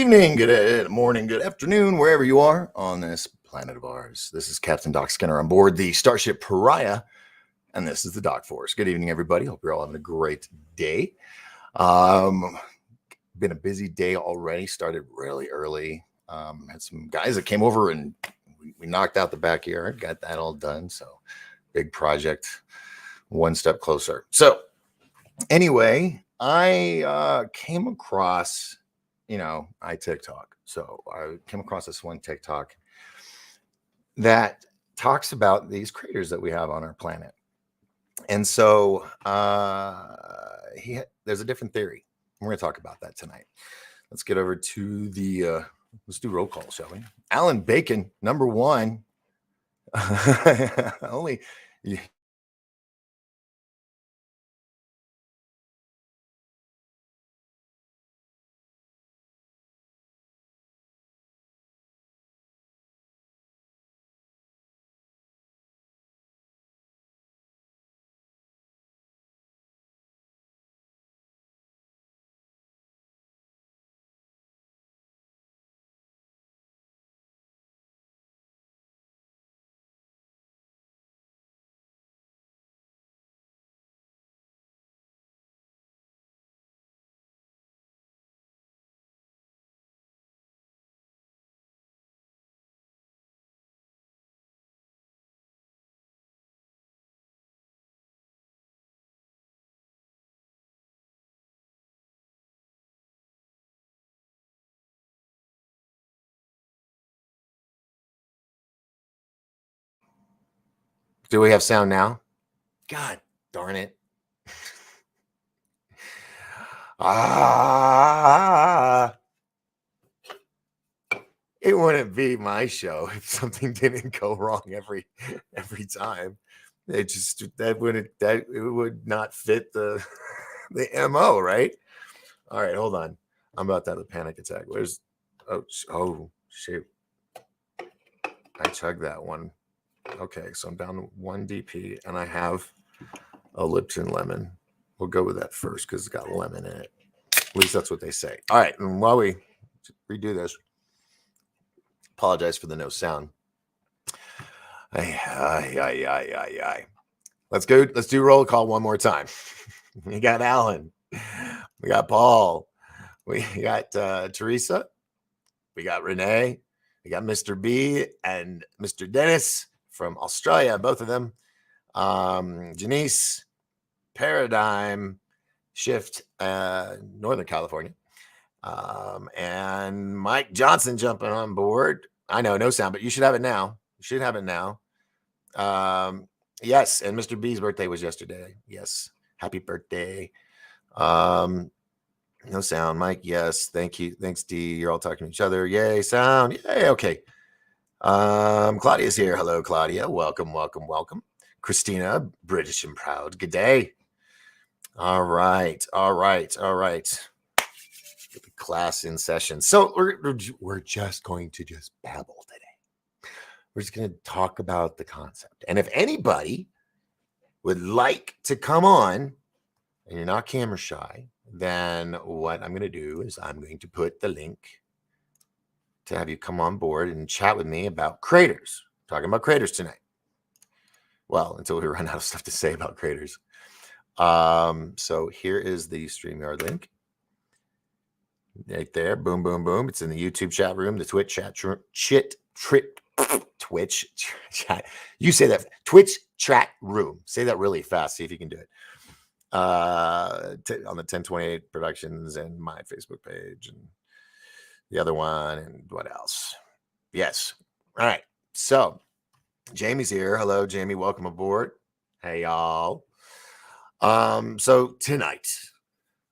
evening, good morning, good afternoon, wherever you are on this planet of ours. This is Captain Doc Skinner on board the Starship Pariah, and this is the Doc Force. Good evening, everybody. Hope you're all having a great day. Been a busy day already. Started really early. Had some guys that came over and we knocked out the backyard. Got that all done. So big project, one step closer. So anyway, I came across, I TikTok. So I came across this one TikTok that talks about these craters that we have on our planet. And so there's a different theory. We're going to talk about that tonight. Let's get over to let's do roll call, shall we? Alan Bacon, number one. Only. Do we have sound now? God darn it. It wouldn't be my show if something didn't go wrong every time. It would not fit the MO, right? All right, hold on. I'm about to have a panic attack. Oh shoot. I chugged that one. Okay, so I'm down to 1 DP and I have a Lipton lemon. We'll go with that first because it's got lemon in it. At least that's what they say. All right, and while we redo this, apologize for the no sound. Let's go. Let's do roll call one more time. We got Alan. We got Paul. We got Teresa. We got Renee. We got Mr. B and Mr. Dennis from Australia, both of them. Janice, Paradigm, Shift, Northern California. And Mike Johnson jumping on board. I know, no sound, but you should have it now. You should have it now. Yes, and Mr. B's birthday was yesterday. Yes, happy birthday. No sound, Mike. Yes, thank you. Thanks, D. You're all talking to each other. Yay, sound. Yay, okay. Claudia's here. Hello, Claudia. Welcome. Christina, British and proud. Good day. All right. Get the class in session. So we're just going to babble today. We're just going to talk about the concept. And if anybody would like to come on and you're not camera shy, then what I'm going to do is I'm going to put the link to have you come on board and chat with me about craters. Talking about craters tonight. Well, until we run out of stuff to say about craters. So here is the StreamYard link. Right there. Boom, boom, boom. It's in the YouTube chat room, the Twitch Twitch chat. You say that. Twitch chat room. Say that really fast. See if you can do it. On the 1028 Productions and my Facebook page and the other one and what else? Yes. All right. So Jamie's here. Hello, Jamie. Welcome aboard. Hey, y'all. So tonight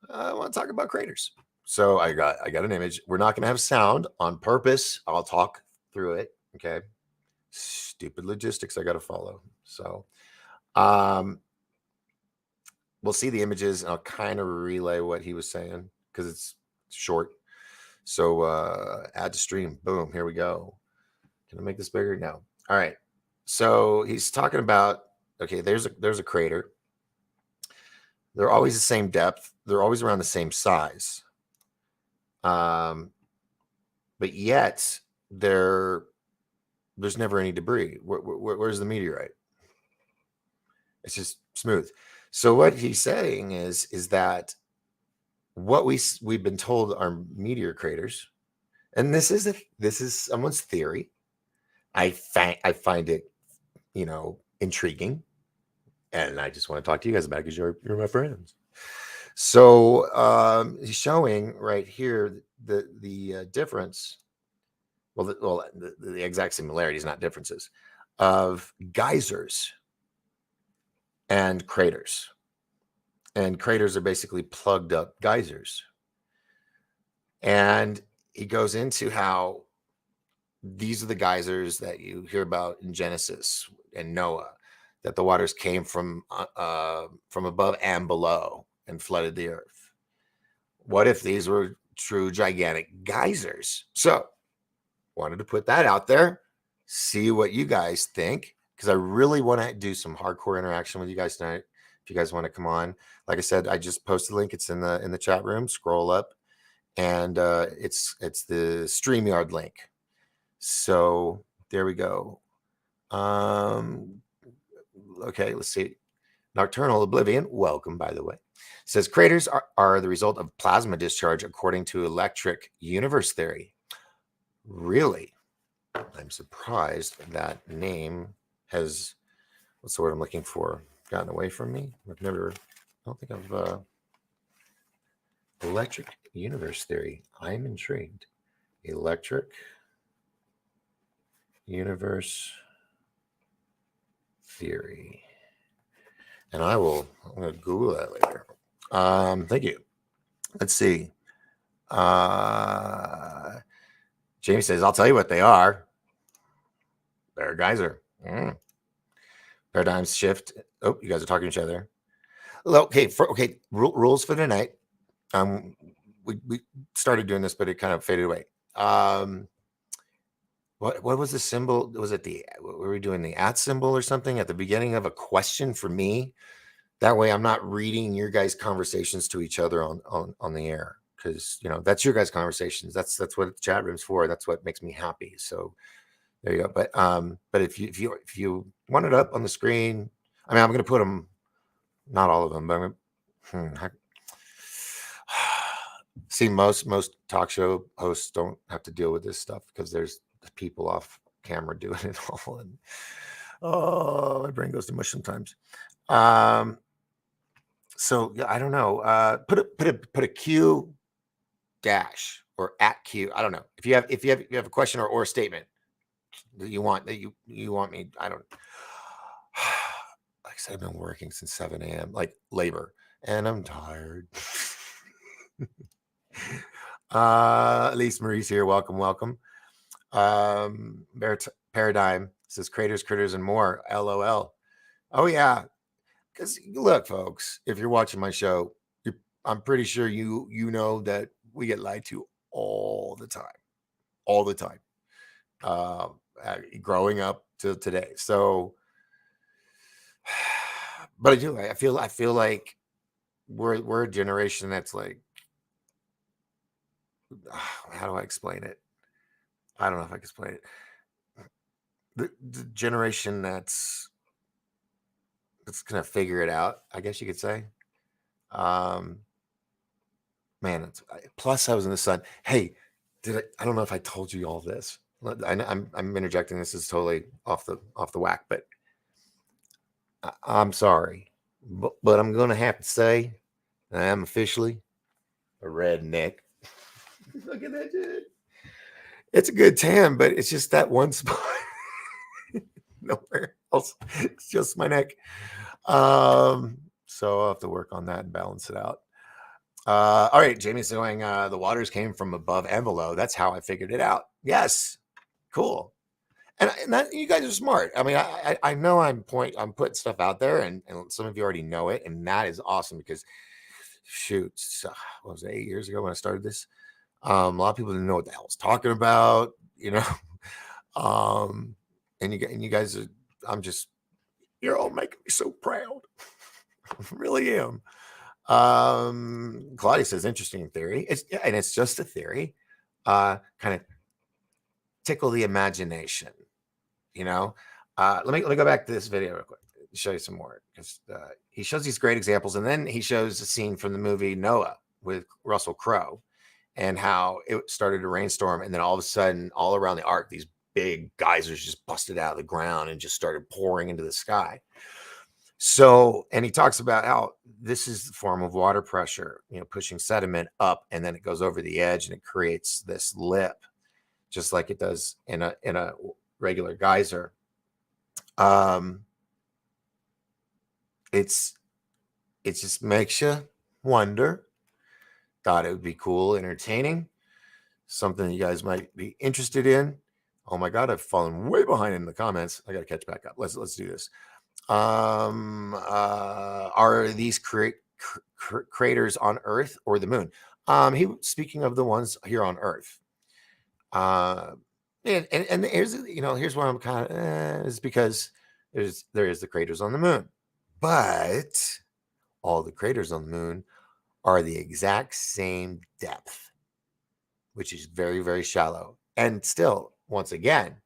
I want to talk about craters. So I got an image. We're not going to have sound on purpose. I'll talk through it. Okay. Stupid logistics I got to follow. So we'll see the images and I'll kind of relay what he was saying because it's short. So add to stream. Boom. Here we go. Can I make this bigger? No. All right. So he's talking about, okay, there's a crater. They're always the same depth. They're always around the same size. but yet there's never any debris. Where's the meteorite? It's just smooth. So what he's saying is that what we've been told are meteor craters, and this is someone's theory. I find it, intriguing, and I just want to talk to you guys about it because you're my friends. So he's showing right here the difference. Well, the exact similarities, not differences, of geysers and craters. And craters are basically plugged up geysers. And he goes into how these are the geysers that you hear about in Genesis and Noah, that the waters came from above and below and flooded the earth. What if these were true gigantic geysers? So wanted to put that out there, see what you guys think, because I really want to do some hardcore interaction with you guys tonight. If you guys want to come on, like I said, I just posted the link. It's in the chat room. Scroll up, and it's the StreamYard link. So there we go. Okay, let's see. Nocturnal Oblivion, welcome, by the way. Says craters are the result of plasma discharge according to electric universe theory. Really? I'm surprised that name has, what's the word I'm looking for, gotten away from me. I don't think I've, electric universe theory. I'm intrigued. Electric universe theory. And I'm going to Google that later. Thank you. Let's see. Jamie says, I'll tell you what they are. They're a geyser. Paradigms shift. Oh, you guys are talking to each other. Okay, rules for tonight. We started doing this, but it kind of faded away. What was the symbol? Was it were we doing the @ symbol or something at the beginning of a question for me? That way I'm not reading your guys' conversations to each other on the air, because that's your guys' conversations. That's what the chat room's for. That's what makes me happy. So there you go. But if you want it up on the screen, I mean, I'm gonna put them, not all of them, but see, most talk show hosts don't have to deal with this stuff because there's people off camera doing it all, and my brain goes to mush sometimes. So yeah, I don't know. Put a Q dash or @ Q. I don't know. If you have a question or a statement that you want me. I don't. Like I said, I've been working since 7 a.m. like labor, and I'm tired. At least Marie's here. Welcome. Paradigm says craters, critters, and more. LOL. Oh yeah. Because look, folks, if you're watching my show, I'm pretty sure you know that we get lied to all the time, growing up to today. So, but I feel like we're a generation that's like, how do I explain it? I don't know if I can explain it. The generation that's gonna figure it out, I guess you could say. Man, plus I was in the sun. Hey, I don't know if I told you all this. I'm interjecting. This is totally off the whack, but I'm sorry, but I'm gonna have to say I am officially a redneck. Look at that dude. It's a good tan, but it's just that one spot. Nowhere else. It's just my neck. So I'll have to work on that and balance it out. All right, Jamie's going, the waters came from above and below. That's how I figured it out. Yes. Cool. And that, you guys are smart. I mean, I know I'm putting stuff out there, and some of you already know it, and that is awesome because, shoot, what was it, 8 years ago when I started this? A lot of people didn't know what the hell I was talking about, and you guys are, you're all making me so proud. I really am. Claudia says, interesting theory. It's just a theory. Kind of tickle the imagination, you know. Let me go back to this video real quick to show you some more, because he shows these great examples, and then he shows a scene from the movie Noah with Russell Crowe, and how it started to rainstorm, and then all of a sudden, all around the ark, these big geysers just busted out of the ground and just started pouring into the sky. So, and he talks about how this is the form of water pressure, pushing sediment up, and then it goes over the edge and it creates this lip, just like it does in a regular geyser. It's it just makes you wonder. Thought it would be cool, entertaining, something you guys might be interested in. Oh my God, I've fallen way behind in the comments. I got to catch back up. Let's do this. Are these craters on Earth or the moon? He speaking of the ones here on Earth. And here's where I'm kind of is because there is the craters on the moon, but all the craters on the moon are the exact same depth, which is very, very shallow. And still, once again,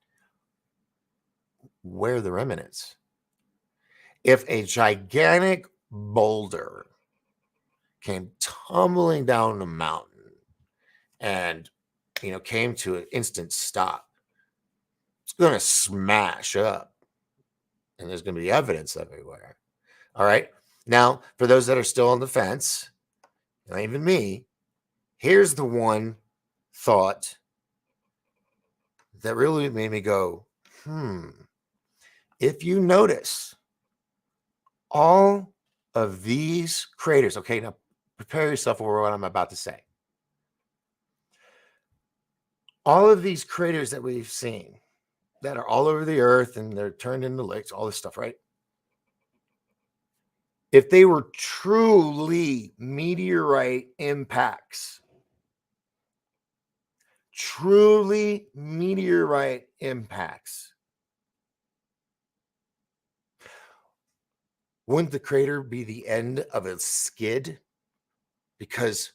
where are the remnants? If a gigantic boulder came tumbling down a mountain and came to an instant stop, it's going to smash up, and there's going to be evidence everywhere. All right. Now, for those that are still on the fence, not even me, here's the one thought that really made me go, if you notice all of these craters, okay, now prepare yourself for what I'm about to say. All of these craters that we've seen that are all over the earth and they're turned into lakes, all this stuff, right? If they were truly meteorite impacts, wouldn't the crater be the end of a skid? Because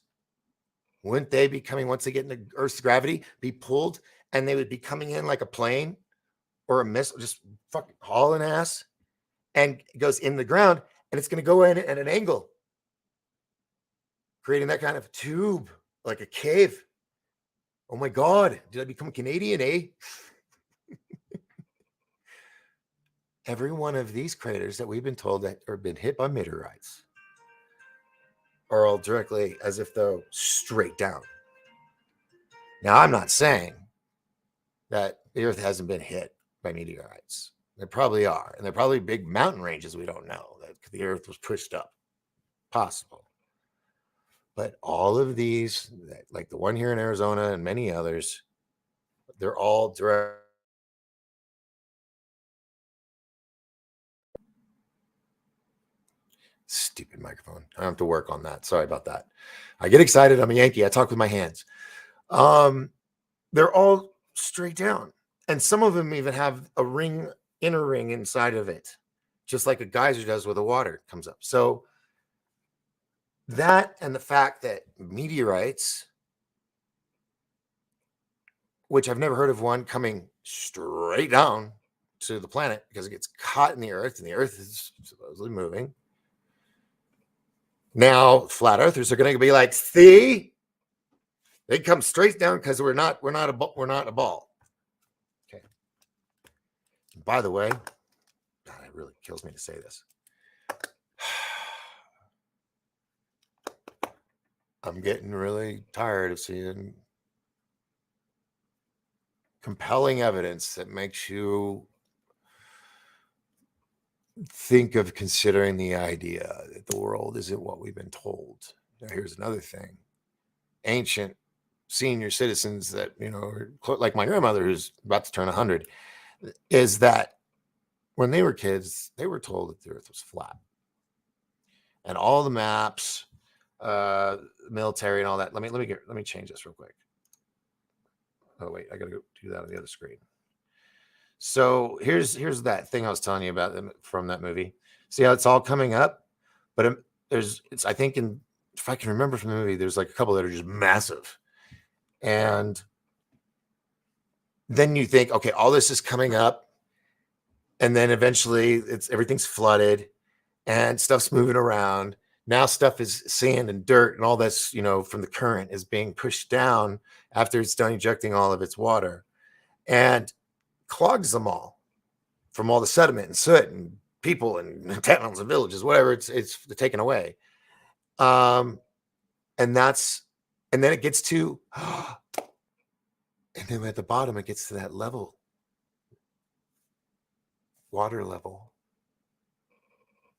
wouldn't they be coming, once they get into Earth's gravity, be pulled, and they would be coming in like a plane or a missile, just fucking hauling ass, and it goes in the ground, and it's going to go in at an angle, creating that kind of tube, like a cave. Oh my God, did I become Canadian, eh? Every one of these craters that we've been told that have been hit by meteorites are all directly, as if though, straight down. Now, I'm not saying that the Earth hasn't been hit by meteorites. There probably are. And there are probably big mountain ranges we don't know that the Earth was pushed up. Possible. But all of these, like the one here in Arizona and many others, they're all direct. Stupid microphone. I have to work on that. Sorry about that. I get excited. I'm a Yankee. I talk with my hands. They're all straight down. And some of them even have a ring, inner ring inside of it, just like a geyser does where the water comes up. So that, and the fact that meteorites, which I've never heard of one coming straight down to the planet because it gets caught in the earth, and the earth is supposedly moving. Now, flat earthers are going to be like, see, they come straight down because we're not a ball. Okay. By the way, God, it really kills me to say this. I'm getting really tired of seeing compelling evidence that makes you think of considering the idea that the world isn't what we've been told. Now, here's another thing. Ancient senior citizens that, like my grandmother, who's about to turn 100, is that when they were kids, they were told that the earth was flat. And all the maps, military and all that. Let me change this real quick. Oh, wait, I got to go do that on the other screen. So here's that thing I was telling you about from that movie. See how it's all coming up? But I think if I can remember from the movie, there's like a couple that are just massive. And then you think, okay, all this is coming up, and then eventually everything's flooded and stuff's moving around. Now stuff is sand and dirt and all this, from the current is being pushed down after it's done ejecting all of its water and clogs them all from all the sediment and soot and people and towns and villages, whatever it's taken away. And then it gets to, and then at the bottom, it gets to that level, water level.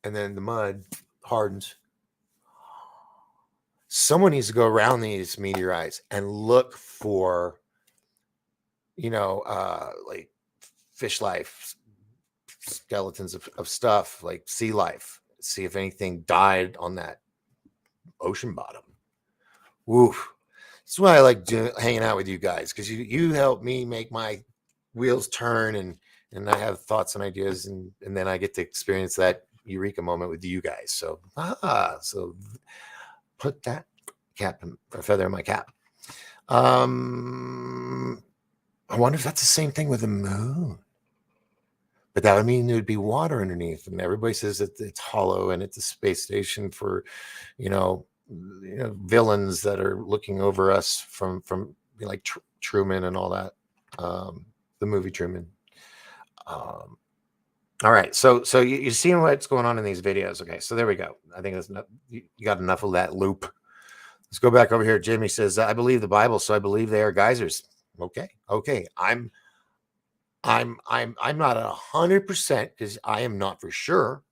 And then the mud hardens. Someone needs to go around these meteorites and look for, like fish life, skeletons of stuff, like sea life. See if anything died on that ocean bottom. Woof. That's why I like hanging out with you guys, because you help me make my wheels turn, and I have thoughts and ideas, and then I get to experience that eureka moment with you guys. So put that feather in my cap. I wonder if that's the same thing with the moon. But that would mean there'd be water underneath, and everybody says that it's hollow and it's a space station for, villains that are looking over us from like Truman and all that, the movie Truman. All right, so you're seeing what's going on in these videos. Okay, so there we go. I think that's enough. You got enough of that loop. Let's go back over here. Jimmy says, I believe the Bible, so I believe they are geysers. Okay. I'm not 100% because I am not for sure.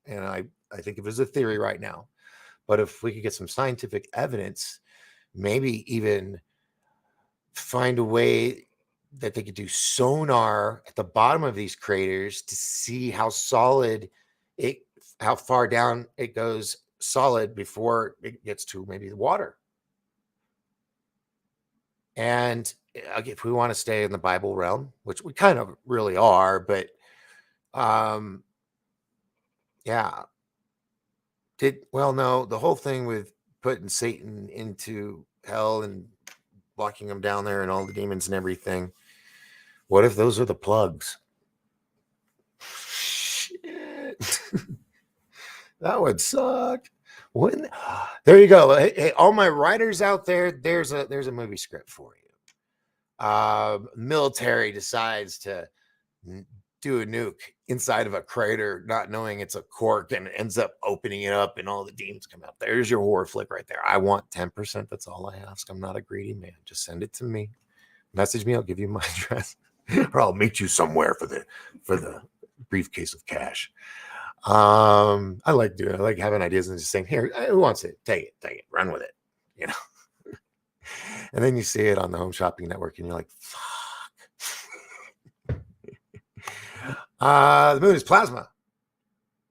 And I think it is a theory right now. But if we could get some scientific evidence, maybe even find a way that they could do sonar at the bottom of these craters to see how far down it goes solid before it gets to maybe the water. And if we want to stay in the Bible realm, which we kind of really are, but yeah. No, the whole thing with putting Satan into hell and locking him down there and all the demons and everything. What if those are the plugs? Shit. That would suck. There you go. Hey, all my writers out there, there's a movie script for you. Military decides to do a nuke inside of a crater, not knowing it's a cork, and it ends up opening it up and all the demons come out. There's your horror flick right there. I want 10%. That's all I ask. I'm not a greedy man. Just send it to me. Message me. I'll give you my address, or I'll meet you somewhere for the briefcase of cash. I like having ideas and just saying, here, who wants it? Take it, run with it, and then you see it on the Home Shopping Network and you're like, fuck. The moon is plasma.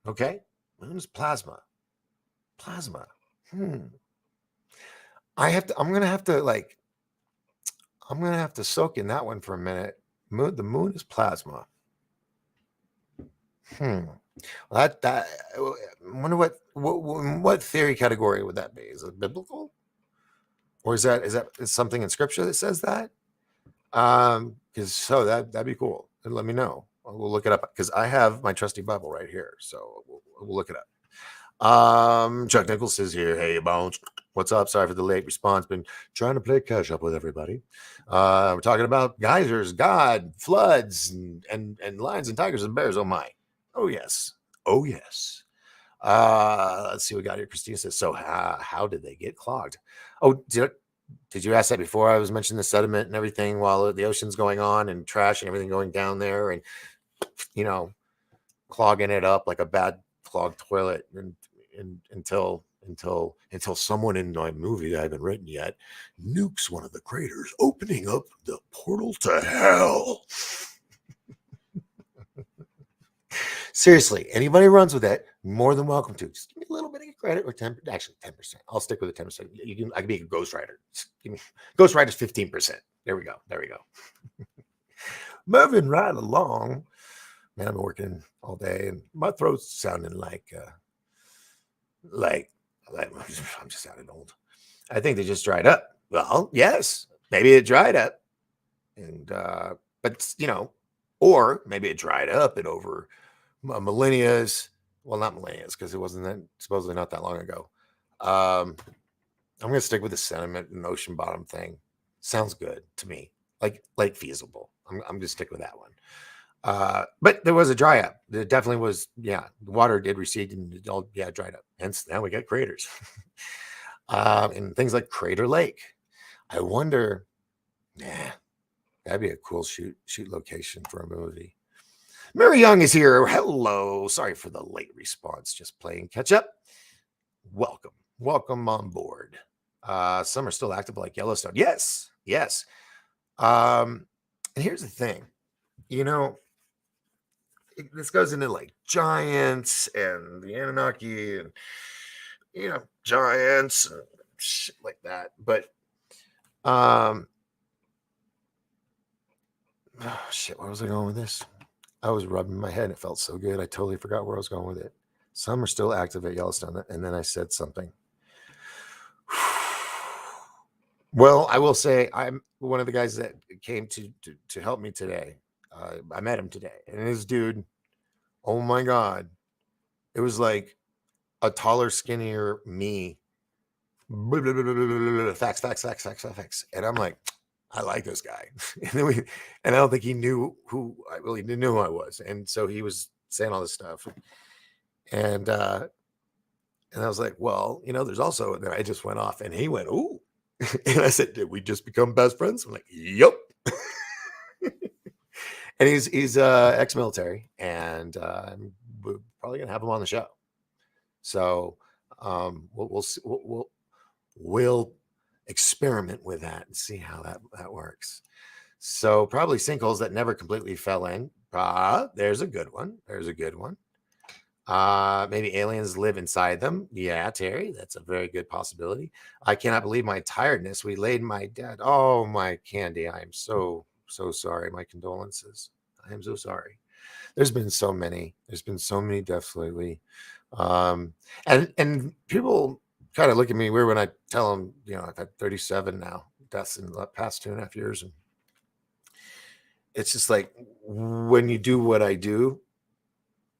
Okay. Moon is plasma. I'm gonna have to soak in that one for a minute. The moon is plasma. I wonder what theory category would that be? Is it biblical, or is something in scripture that says that? Because that'd be cool. And let me know. We'll look it up because I have my trusty Bible right here, so we'll look it up. Chuck Nichols is here. Hey, Bones. What's up? Sorry for the late response. Been trying to play catch up with everybody. We're talking about geysers, God, floods, and lions and tigers and bears. Oh my. Oh yes. Let's see what we got here. Christina says, so how did they get clogged? Oh, did you ask that before? I was mentioning the sediment and everything while the ocean's going on and trash and everything going down there and clogging it up like a bad clogged toilet and until someone in my movie that I haven't written yet nukes one of the craters, opening up the portal to hell. Seriously, anybody runs with that, more than welcome to. Just give me a little bit of credit, or 10%. I'll stick with the 10%. I can be a ghostwriter. Give me ghostwriter's 15%. There we go. Moving right along. Man, I've been working all day, and my throat's sounding like I'm just sounding old. I think they just dried up. Well, yes, maybe it dried up. And but or maybe it dried up and over millennia's. Well, not millennia's because it wasn't that supposedly not that long ago. Um, I'm gonna stick with the sentiment and ocean bottom thing. Sounds good to me, like feasible. I'm just stick with that one. But there was a dry up. There definitely was. Yeah, the water did recede and it all dried up. Hence, now we got craters, and things like Crater Lake. I wonder. Nah, that'd be a cool shoot location for a movie. Mary Young is here. Hello. Sorry for the late response. Just playing catch up. Welcome. Welcome on board. Some are still active like Yellowstone. Yes. Yes. And here's the thing. This goes into like giants and the Anunnaki and giants and shit like that. But oh shit, where was I going with this? I was rubbing my head. It felt so good. I totally forgot where I was going with it. Some are still active at Yellowstone. And then I said something. Well, I will say I'm one of the guys that came to help me today. I met him today. And this dude, oh my God, it was like a taller, skinnier me. Blah, blah, blah, blah, blah, blah, blah, facts, facts, facts, facts, facts. And I'm like, I like this guy. And I don't think he knew who I really knew who I was. And so he was saying all this stuff. And I was like, well, there's also, and then I just went off and he went, ooh. And I said, did we just become best friends? I'm like, yep. And he's ex-military, and we're probably gonna have him on the show. So we'll experiment with that and see how that works. So probably sinkholes that never completely fell in. There's a good one. There's a good one. Maybe aliens live inside them. Yeah, Terry, that's a very good possibility. I cannot believe my tiredness. We laid my dad. Oh, my Candy. I am so sorry. My condolences. I am so sorry. There's been so many deaths lately. And people kind of look at me weird when I tell them, I've had 37 now deaths in the past 2.5 years. And it's just like when you do what I do,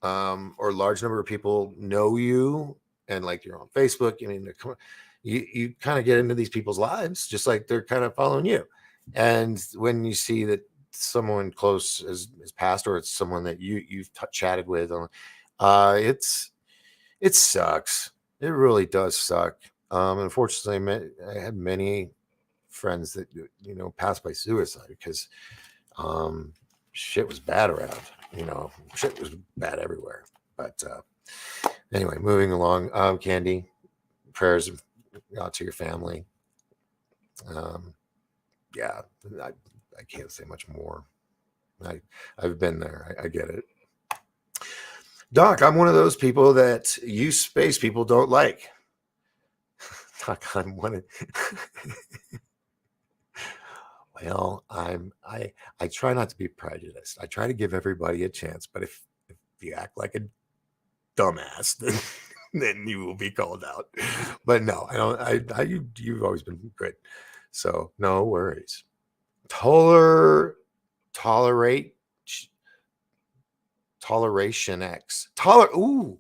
or a large number of people know you and like you're on Facebook, you kind of get into these people's lives just like they're kind of following you. And when you see that someone close is passed, or it's someone that you've chatted with, it sucks. It really does suck. Unfortunately, I had many friends that passed by suicide because shit was bad around. Shit was bad everywhere. But anyway, moving along. Candy, prayers out to your family. Yeah, I can't say much more. I've been there. I get it. Doc, I'm one of those people that you space people don't like. Doc, I'm one of well, I try not to be prejudiced. I try to give everybody a chance, but if you act like a dumbass, then you will be called out. But no, I don't. You've always been good, so no worries. Tolerate Toleration X. Ooh,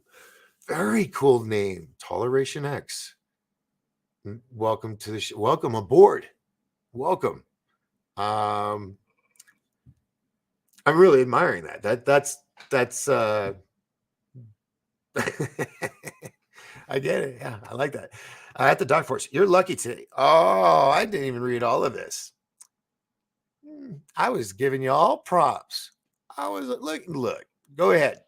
very cool name. Toleration X. Welcome to the show. Welcome aboard. Welcome. I'm really admiring that. That's I get it. Yeah, I like that. At the Doc Force, you're lucky today. Oh, I didn't even read all of this. I was giving you all props. I was look. Go ahead.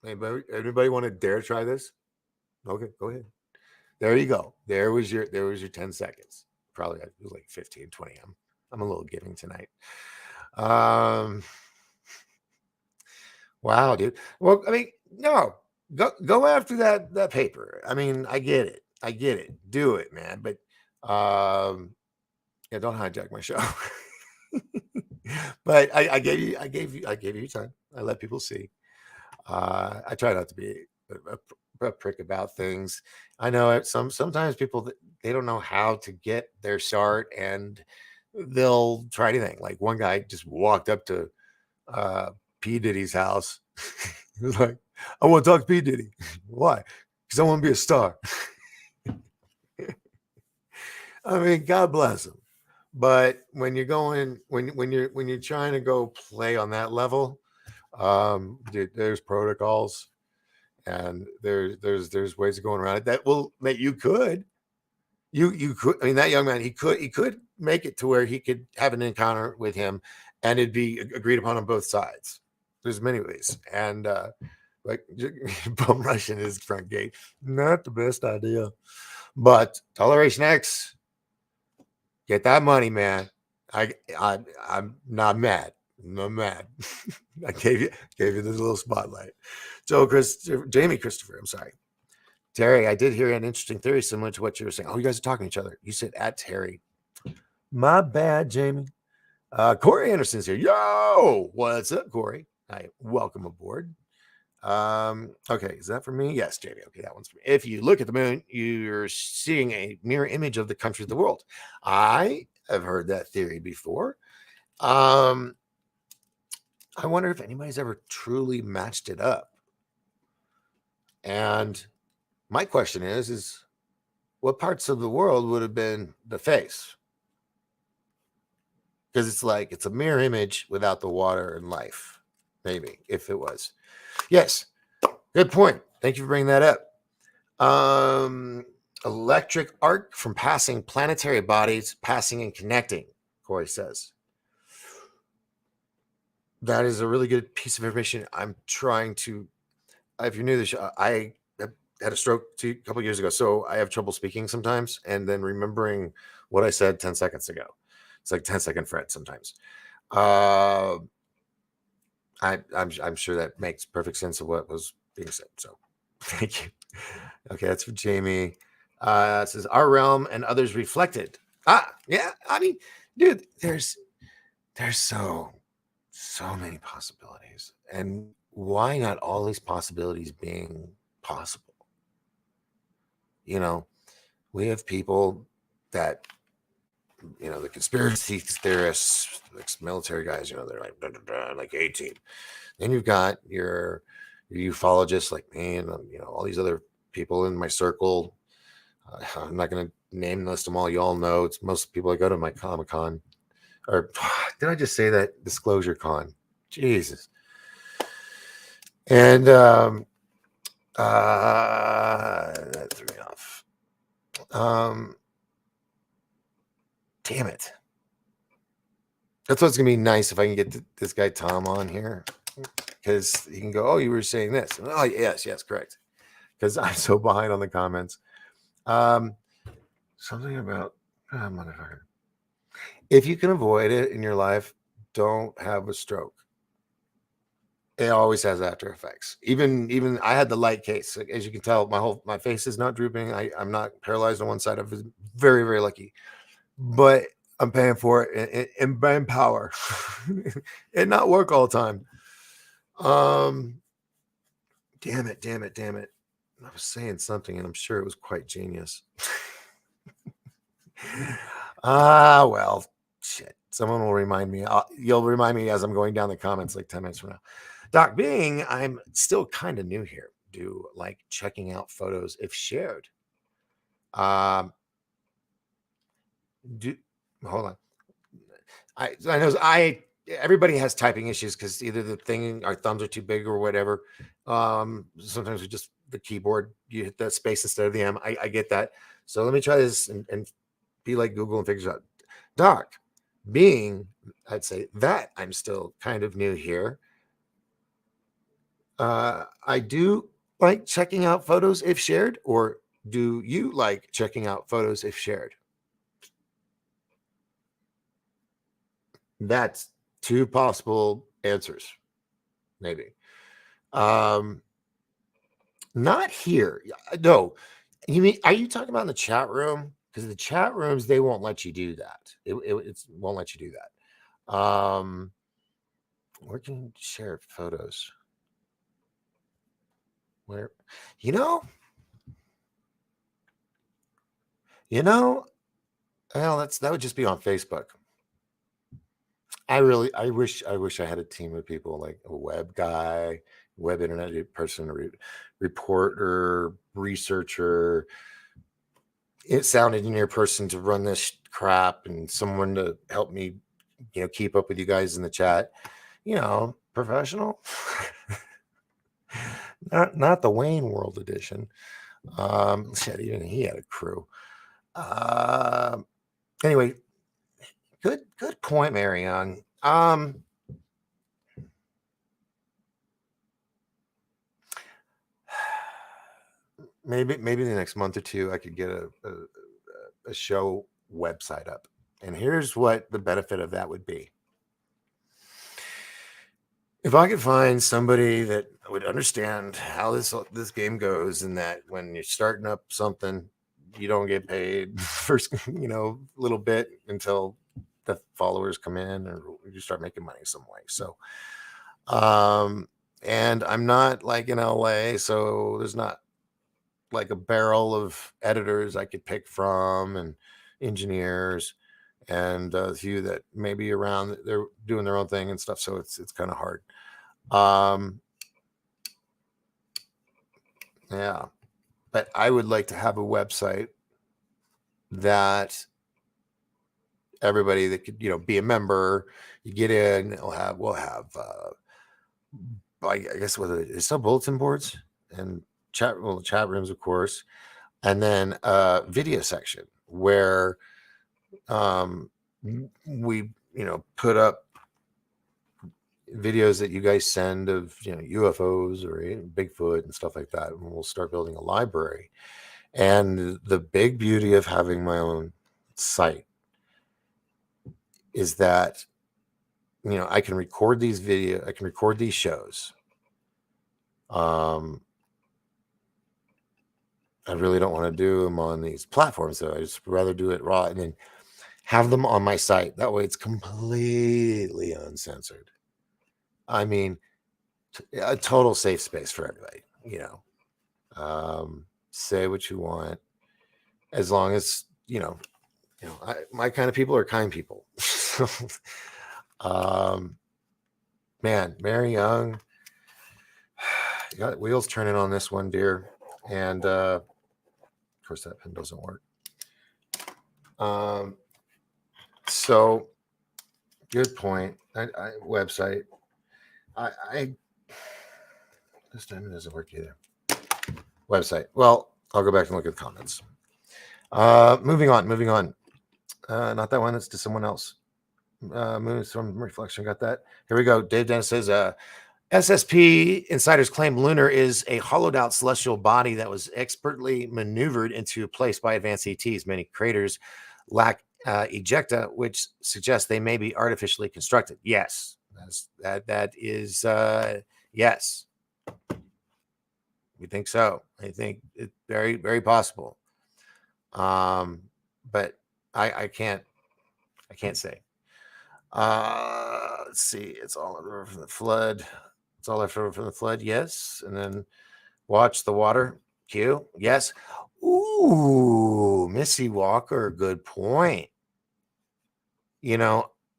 Anybody want to dare try this? Okay, go ahead. There you go. There was your 10 seconds. Probably it was like 15, 20. I'm a little giving tonight. Wow, dude. Well, I mean, no, go after that paper. I mean, I get it. Do it, man. But yeah, don't hijack my show. But I gave you time. I let people see. I try not to be a prick about things. I know sometimes people they don't know how to get their start, and they'll try anything. Like one guy just walked up to uh, P. Diddy's house. He was like, I want to talk to P. Diddy. Why? Because I want to be a star. I mean, God bless him. But when you're going, when you're trying to go play on that level, there's protocols and there's ways of going around it that you could you could. I mean, that young man, he could make it to where he could have an encounter with him, and it'd be agreed upon on both sides. There's many ways, and like bum rushing his front gate, not the best idea. But Toleration X, get that money, man. I'm not mad. I'm not mad. I gave you this little spotlight. So Jamie Christopher, I'm sorry. Terry, I did hear an interesting theory similar to what you were saying. Oh, you guys are talking to each other. You said at Terry. My bad, Jamie. Corey Anderson's here. Yo, what's up, Corey? Hi, welcome aboard. Okay, is that for me? Yes, Jamie. Okay, that one's for me. If you look at the moon, you're seeing a mirror image of the countries of the world. I have heard that theory before. I wonder if anybody's ever truly matched it up. And my question is what parts of the world would have been the face? Because it's like it's a mirror image without the water and life. Maybe if it was. Yes, good point. Thank you for bringing that up. Electric arc from passing planetary bodies, passing and connecting, Corey says. That is a really good piece of information. I'm trying to, if you're new to the show, I had a stroke a couple years ago, so I have trouble speaking sometimes and then remembering what I said 10 seconds ago. It's like 10-second Fred sometimes. I'm sure that makes perfect sense of what was being said. So thank you. Okay, that's for Jamie. It says our realm and others reflected. Yeah. I mean, dude, there's so many possibilities. And why not all these possibilities being possible? You know, we have people that, the conspiracy theorists, like military guys, they're like, like 18. Then you've got your ufologists like me and, all these other people in my circle. I'm not going to name list them all. You all know it's most people that go to my Comic-Con. Or did I just say that? Disclosure Con. Jesus. And that threw me off. Damn it. That's what's gonna be nice if I can get this guy Tom on here, because he can go, oh, you were saying this. Oh, yes, correct. Because I'm so behind on the comments. Something about motherfucker. If you can avoid it in your life, don't have a stroke. It always has after effects. Even I had the light case. As you can tell, my face is not drooping. I'm not paralyzed on one side. I'm very, very lucky. But I'm paying for it in brain power and not work all the time. Damn it. I was saying something and I'm sure it was quite genius. Well, shit. Someone will remind me. You'll remind me as I'm going down the comments like 10 minutes from now. Doc, being I'm still kind of new here, do like checking out photos if shared. Hold on. I know everybody has typing issues because either the thing our thumbs are too big or whatever. Sometimes we just the keyboard you hit that space instead of the M. I get that. So let me try this and be like Google and figure out. Doc, being I'd say that I'm still kind of new here. I do like checking out photos if shared, or do you like checking out photos if shared? That's two possible answers, maybe. Not here. No. You mean, are you talking about in the chat room? Because the chat rooms, they won't let you do that. It won't let you do that. Where can you share photos? Where, you know, well, that would just be on Facebook. I wish I had a team of people like a web guy, web internet person, reporter, researcher, sound engineer person to run this crap, and someone to help me, keep up with you guys in the chat. Professional, not the Wayne World edition. Said even he had a crew. Anyway, good point, Mary Young. Maybe the next month or two I could get a show website up. And here's what the benefit of that would be. If I could find somebody that would understand how this game goes, and that when you're starting up something, you don't get paid first, little bit until the followers come in or you start making money some way. So, and I'm not like in L.A., so there's not like a barrel of editors I could pick from and engineers and a few that maybe around they're doing their own thing and stuff. So it's kind of hard. Yeah, but I would like to have a website that everybody that could, be a member, you get in, we'll have, I guess whether it's some bulletin boards and chat rooms, of course, and then a video section where we put up videos that you guys send of UFOs or Bigfoot and stuff like that, and we'll start building a library. And the big beauty of having my own site is that I can record these shows. I really don't want to do them on these platforms, though. I just rather do it raw and then have them on my site. That way it's completely uncensored. I mean, a total safe space for everybody, say what you want, as long as, my kind of people are kind people. Man, Mary Young, you got wheels turning on this one, dear. And, of course that pen doesn't work. So good point. Website. This time it doesn't work either. Website. Well, I'll go back and look at the comments. Moving on. Not that one. It's to someone else. Moves from reflection. Got that. Here we go. Dave Dennis says, SSP insiders claim Lunar is a hollowed out celestial body that was expertly maneuvered into place by advanced ETs. Many craters lack ejecta, which suggests they may be artificially constructed. Yes, that is yes. We think so. I think it's very, very possible. But I can't say. Let's see. It's all over from the flood. It's all over from the flood. Yes. And then watch the water. Q. Yes. Ooh, Missy Walker. Good point.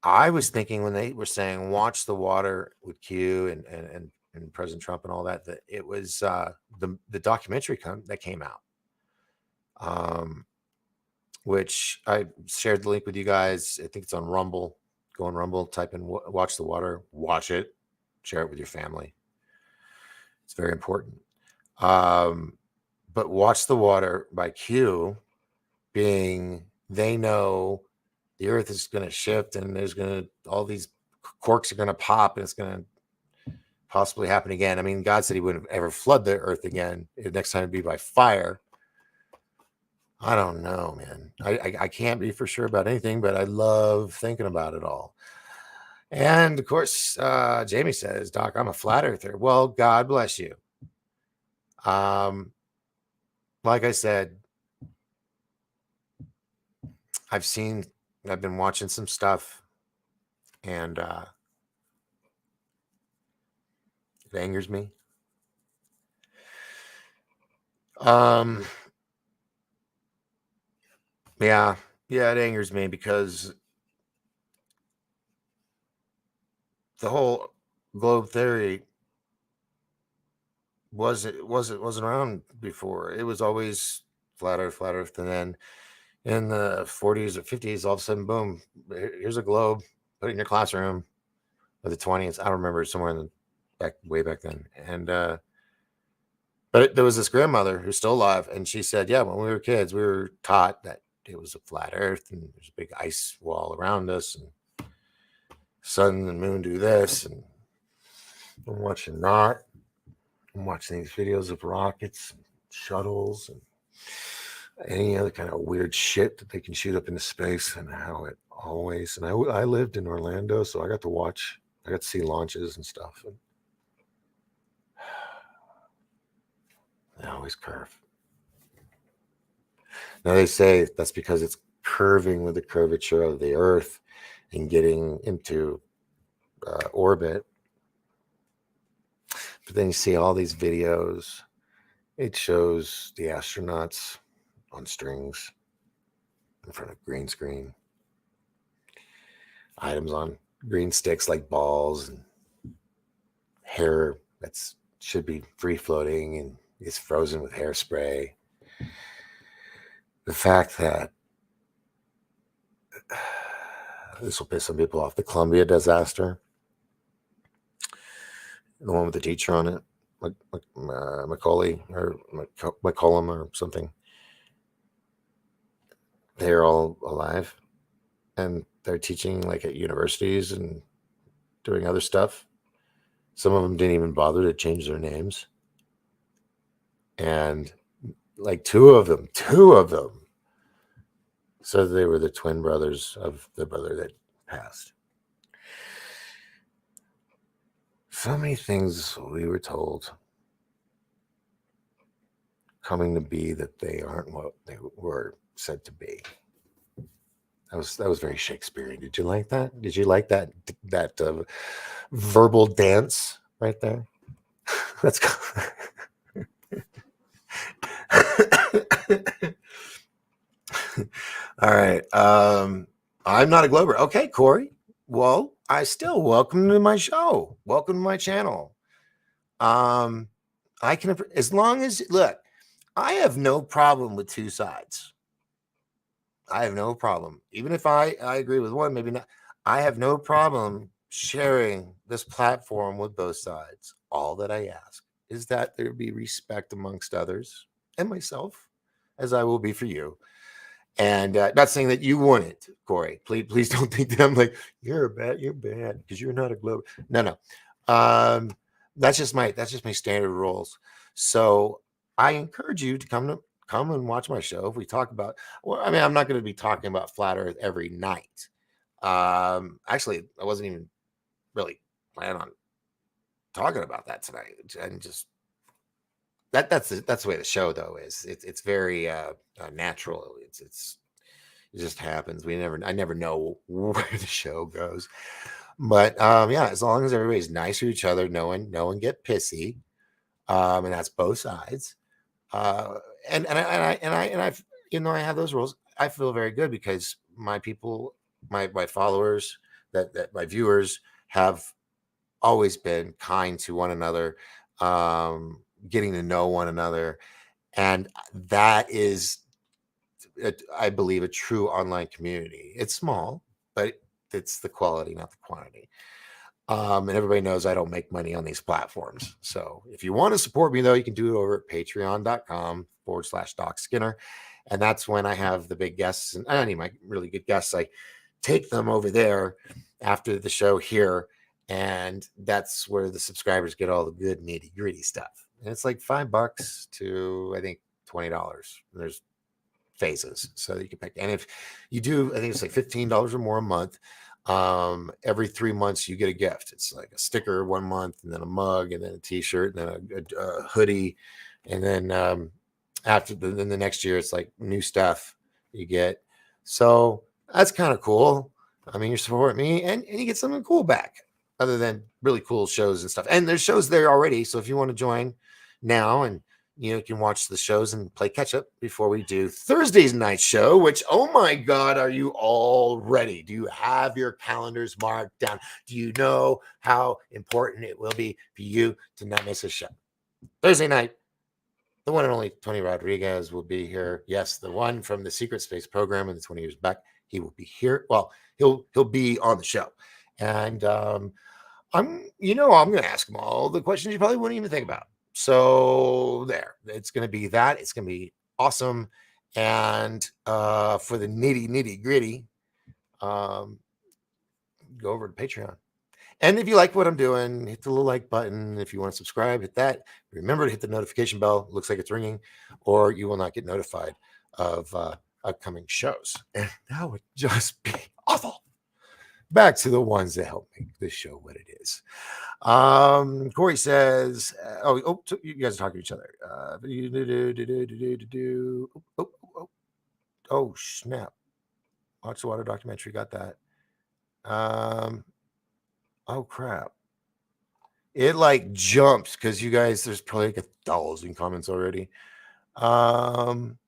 I was thinking when they were saying watch the water with Q and President Trump and all that it was the documentary that came out. Which I shared the link with you guys. I think it's on Rumble. Go on Rumble, type in watch the water, watch it, share it with your family. It's very important. But watch the water by Q being they know the earth is going to shift and there's going to all these corks are going to pop and it's going to possibly happen again. I mean, God said he wouldn't ever flood the earth again. Next time it'd be by fire. I don't know, man. I can't be for sure about anything, but I love thinking about it all. And of course, Jamie says, Doc, I'm a flat earther. Well, God bless you. Like I said, I've been watching some stuff and it angers me. Yeah, it angers me because the whole globe theory wasn't around before. It was always flat Earth, and then in the 40s or 50s, all of a sudden, boom, here's a globe, put it in your classroom. Or the 20s, I don't remember, somewhere in the way back then. And but there was this grandmother who's still alive, and she said, yeah, when we were kids, we were taught that it was a flat Earth, and there's a big ice wall around us, and sun and moon do this, and I'm watching that. I'm watching these videos of rockets, and shuttles, and any other kind of weird shit that they can shoot up into space, and how it always. And I lived in Orlando, so I got to see launches and stuff. And they always curve. Now they say that's because it's curving with the curvature of the Earth and getting into orbit. But then you see all these videos. It shows the astronauts on strings in front of green screen. Items on green sticks like balls, and hair that's should be free floating and is frozen with hairspray. The fact that this will piss some people off. The Columbia disaster, the one with the teacher on it, Macaulay or McCollum or something. They're all alive, and they're teaching like at universities and doing other stuff. Some of them didn't even bother to change their names. And like two of them said they were the twin brothers of the brother that passed. So many things we were told coming to be that they aren't what they were said to be. That was very Shakespearean. Did you like that? Did you like that verbal dance right there? Let's go. All right. I'm not a Glober. Okay, Corey. Well, I still welcome to my show. Welcome to my channel. I can, as long as, look, I have no problem with two sides. I have no problem. Even if I agree with one, maybe not. I have no problem sharing this platform with both sides. All that I ask is that there be respect amongst others and myself, as I will be for you. And not saying that you wouldn't, Corey. Please don't think that I'm like, you're bad because you're not a Globe. No. That's just my standard rules. So I encourage you to come and watch my show. If we talk about, well, I mean, I'm not going to be talking about flat Earth every night. Actually, I wasn't even really planning on talking about that tonight, and just that's the way the show though is. It's very natural. It just happens. I never know where the show goes. But yeah, as long as everybody's nice to each other, no one get pissy, and that's both sides. And I've I have those rules. I feel very good because my people, my followers, that my viewers have always been kind to one another, getting to know one another, and that is, I believe, a true online community. It's small, but it's the quality, not the quantity. And everybody knows I don't make money on these platforms. So if you want to support me, though, you can do it over at patreon.com/Doc Skinner. And that's when I have the big guests, and any of my really good guests, I take them over there after the show here. And that's where the subscribers get all the good nitty gritty stuff. And it's like $5 to, I think, $20. There's phases, so you can pick. And if you do, I think it's like $15 or more a month. Every 3 months you get a gift. It's like a sticker 1 month, and then a mug, and then a t-shirt, and then a hoodie, and then then the next year it's like new stuff you get. So that's kind of cool. I mean, you're supporting me, and you get something cool back, other than really cool shows and stuff. And there's shows there already, so if you want to join now and you can watch the shows and play catch up before we do Thursday's night show, which, oh my God, are you all ready? Do you have your calendars marked down? Do you know how important it will be for you to not miss a show? Thursday night, the one and only Tony Rodriguez will be here. Yes, the one from the Secret Space program in the 20 years back. He will be here. Well, he'll be on the show. And I'm going to ask him all the questions you probably wouldn't even think about. So there, it's going to be that. It's going to be awesome. And for the nitty gritty, go over to Patreon. And if you like what I'm doing, hit the little like button. If you want to subscribe, hit that. Remember to hit the notification bell. It looks like it's ringing, or you will not get notified of upcoming shows. And that would just be awful. Back to the ones that help make this show what it is. Corey says, you guys are talking to each other. Oh, snap. Watch the Water documentary. Got that. Oh, crap. It like jumps because you guys, there's probably like 1,000 comments already. Boy,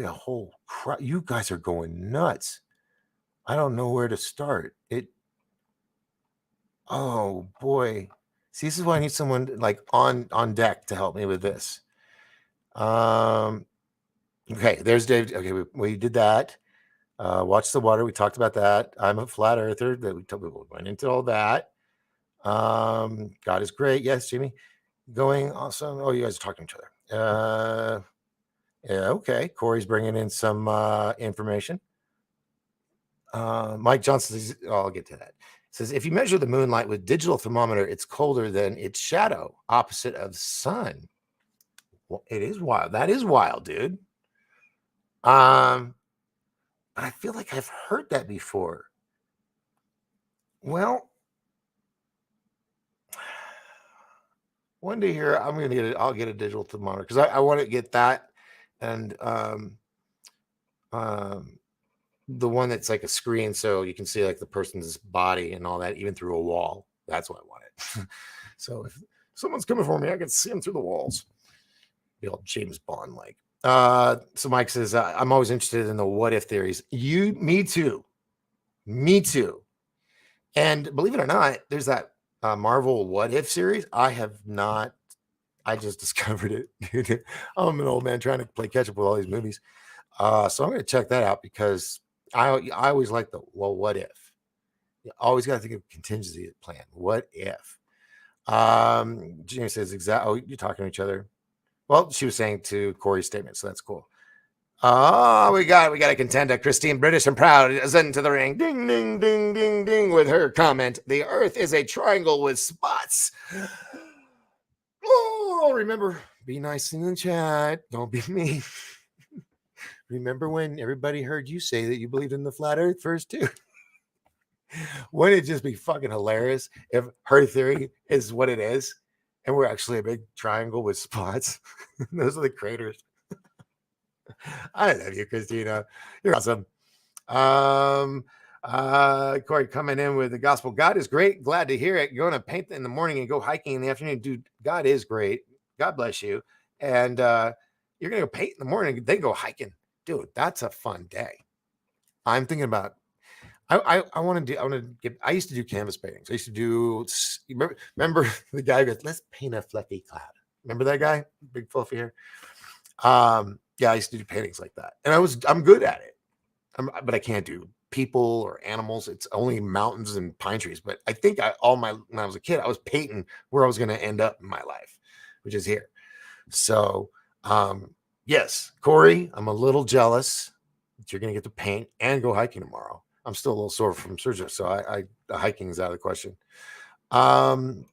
a whole crap. You guys are going nuts. I don't know where to start. Oh boy. See, this is why I need someone like on deck to help me with this. Okay, there's Dave. Okay, we did that. Watch the Water. We talked about that. I'm a flat earther. That we went into all that. God is great. Yes, Jimmy. Going awesome. Oh, you guys are talking to each other. Yeah, okay. Corey's bringing in some information. Mike Johnson says, I'll get to that. Says, if you measure the moonlight with digital thermometer, it's colder than its shadow, opposite of sun. Well, it is wild. That is wild, dude. But I feel like I've heard that before. Well, one day here, I'm gonna get it. I'll get a digital thermometer because I want to get that, and the one that's like a screen, so you can see like the person's body and all that, even through a wall. That's what I wanted. So if someone's coming for me, I can see them through the walls. Be all James Bond like. So Mike says, I'm always interested in the what if theories. Me too. And believe it or not, there's that Marvel What If series. I have not. I just discovered it. Dude. I'm an old man trying to play catch up with all these movies. So I'm going to check that out because I always like what if? You always got to think of contingency plan. What if? James says Oh, you're talking to each other. Well, she was saying to Corey's statement, so that's cool. Oh, we got a contender. Christine British and Proud is into the ring. Ding, ding, ding, ding, ding with her comment. The earth is a triangle with spots. Oh, remember, be nice in the chat. Don't be mean. Remember when everybody heard you say that you believed in the flat earth first too? Wouldn't it just be fucking hilarious if her theory is what it is and we're actually a big triangle with spots? Those are the craters. I love you, Christina. You're awesome. Corey coming in with the gospel. God is great. Glad to hear it. Going to paint in the morning and go hiking in the afternoon. Dude, God is great. God bless you. And you're gonna go paint in the morning, then go hiking. Dude, that's a fun day. I'm thinking about I want to get. I used to do canvas paintings. I used to do. Remember the guy who goes, "Let's paint a fluffy cloud." Remember that guy, big fluffy hair. Yeah, I used to do paintings like that, and I'm good at it. But I can't do people or animals. It's only mountains and pine trees. But I think when I was a kid, I was painting where I was going to end up in my life, which is here. So, yes, Corey, I'm a little jealous that you're going to get to paint and go hiking tomorrow. I'm still a little sore from surgery, so the hiking is out of the question. Laying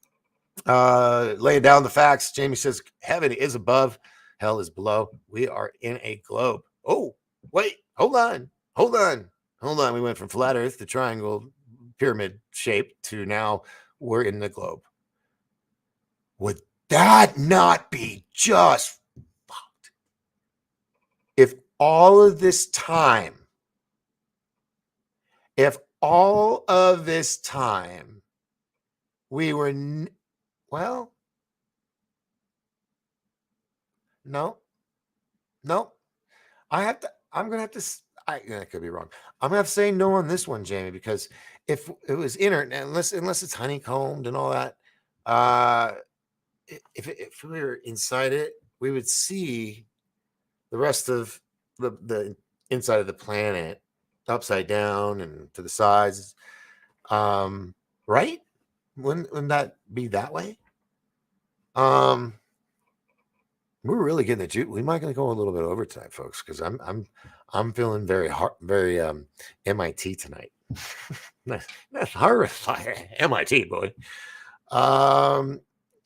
down the facts. Jamie says heaven is above, hell is below. We are in a globe. Oh, wait, hold on. We went from flat earth to triangle pyramid shape to now we're in the globe. Would that not be just fucked? If all of this time we were, well, No, no. I'm gonna have to. I could be wrong. I'm gonna have to say no on this one, Jamie, because if it was internet, unless it's honeycombed and all that, uh, if we were inside it, we would see the rest of the inside of the planet upside down and to the sides. Right? Wouldn't that be that way? Um, we're really getting the juice. We might gonna go a little bit over tonight, folks, because I'm feeling very hard, very MIT tonight. That's Harvard, MIT boy. Um,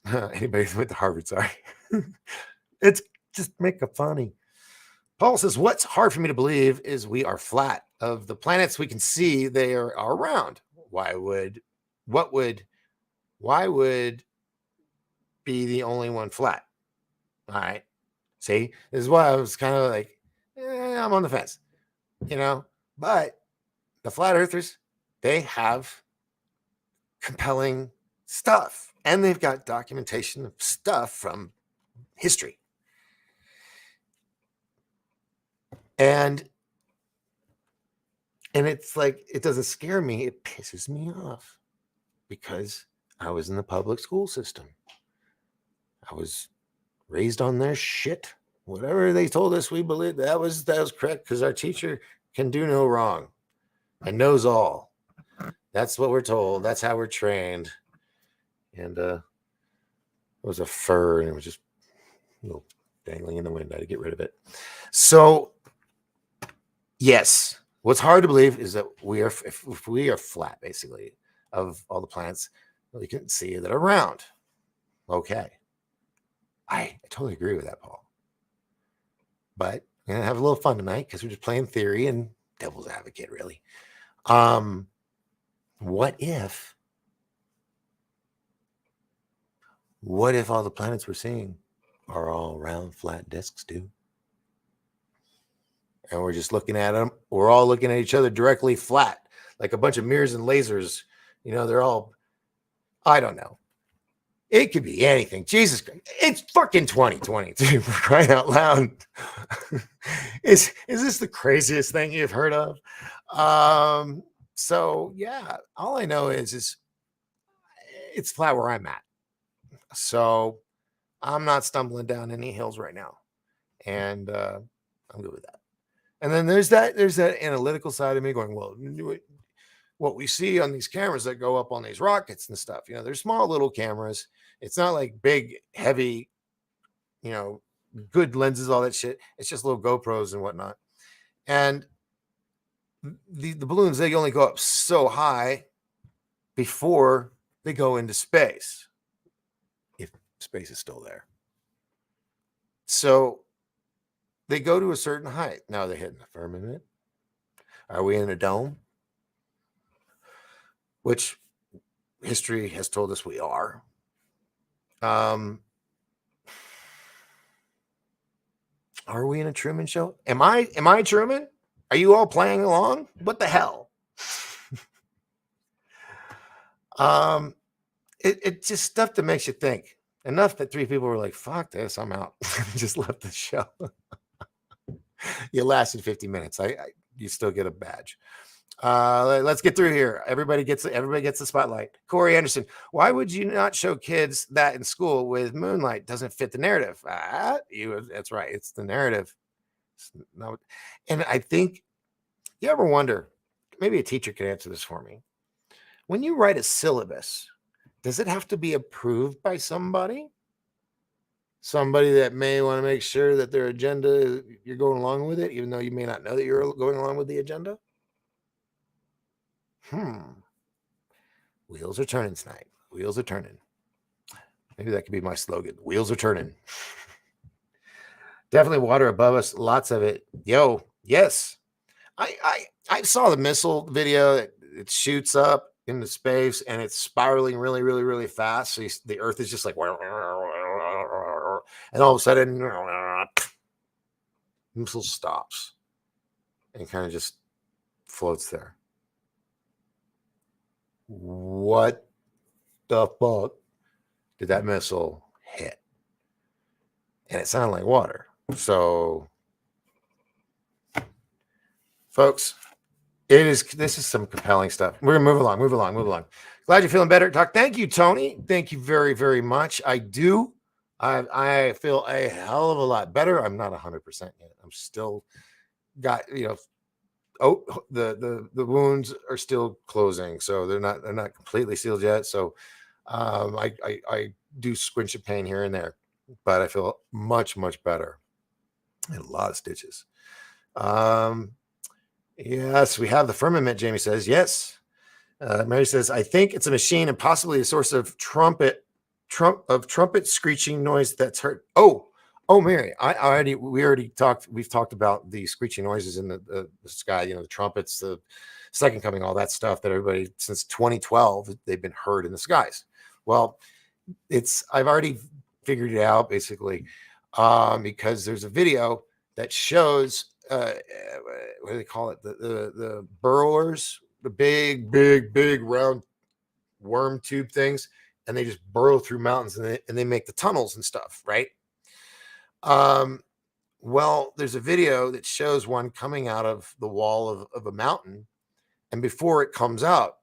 anybody who went to Harvard, sorry. It's just make it funny. Paul says, "What's hard for me to believe is we are flat. Of the planets we can see, they are round. Why would, what would, why would be the only one flat? All right. See, this is why I was kind of like, I'm on the fence, you know. But the flat earthers, they have compelling stuff, and they've got documentation of stuff from history, and it's like it doesn't scare me; it pisses me off because I was in the public school system. I was raised on their shit. Whatever they told us, we believed that was correct because our teacher can do no wrong and knows all. That's what we're told. That's how we're trained. And it was a fur, and it was just dangling in the wind. I had to get rid of it. So, yes, what's hard to believe is that if we are flat, basically, of all the planets, we can see that are round. Okay. I totally agree with that, Paul. But we're gonna have a little fun tonight because we're just playing theory and devil's advocate, really. What if all the planets we're seeing are all round, flat discs, too? And we're just looking at them. We're all looking at each other directly flat, like a bunch of mirrors and lasers. They're all, I don't know. It could be anything. Jesus Christ. It's fucking 2022, crying out loud. Is this the craziest thing you've heard of? So yeah, all I know is it's flat where I'm at. So I'm not stumbling down any hills right now. And I'm good with that. And then there's that analytical side of me going, well, what we see on these cameras that go up on these rockets and stuff, they're small little cameras. It's not like big, heavy, good lenses, all that shit. It's just little GoPros and whatnot. And the balloons, they only go up so high before they go into space, if space is still there. So they go to a certain height. Now they're hitting the firmament. Are we in a dome? Which history has told us we are. Are we in a Truman Show? Am I Truman? Are you all playing along? What the hell? It's just stuff that makes you think. Enough that 3 people were like, "Fuck this, I'm out." Just left the show. You lasted 50 minutes. You still get a badge. Let's get through here. Everybody gets the spotlight. Corey Anderson, why would you not show kids that in school with moonlight? Doesn't fit the narrative. That's right. It's the narrative. No, and I think you ever wonder, maybe a teacher could answer this for me. When you write a syllabus, does it have to be approved by somebody? Somebody that may want to make sure that their agenda, you're going along with it, even though you may not know that you're going along with the agenda? Wheels are turning tonight. Wheels are turning. Maybe that could be my slogan. Wheels are turning. Definitely water above us. Lots of it. Yo, yes. I saw the missile video that it shoots up into space and it's spiraling really, really, really fast. So the Earth is just like, and all of a sudden, missile stops and kind of just floats there. What the fuck did that missile hit? and it sounded like water. So, folks, this is some compelling stuff. We're gonna move along. Glad you're feeling better, Doc. Thank you, Tony. Thank you very, very much. I do. I feel a hell of a lot better. I'm not 100% yet. I'm still got, the wounds are still closing, so they're not completely sealed yet. So I do squinch of pain here and there, but I feel much, much better. And a lot of stitches. Yes, we have the firmament, Jamie says. Yes. Mary says, I think it's a machine and possibly a source of trumpet screeching noise that's heard. Mary, we've talked about the screeching noises in the sky, the trumpets, the second coming, all that stuff that everybody since 2012, they've been heard in the skies. Well, I've already figured it out basically, because there's a video that shows what do they call it? The burrowers, the big round worm tube things, and they just burrow through mountains and they make the tunnels and stuff, right? Well, there's a video that shows one coming out of the wall of a mountain, and before it comes out,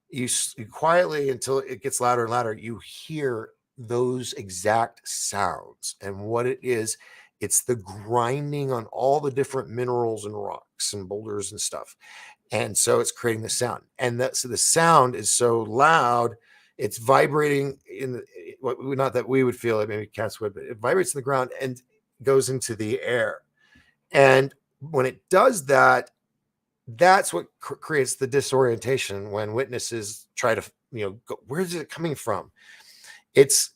you quietly, until it gets louder and louder, you hear those exact sounds. And what it is, it's the grinding on all the different minerals and rocks and boulders and stuff. And so it's creating the sound. And so the sound is so loud, it's vibrating not that we would feel it, maybe cats would, but it vibrates in the ground and goes into the air. And when it does that, that's what creates the disorientation when witnesses try to, go, where's it coming from? It's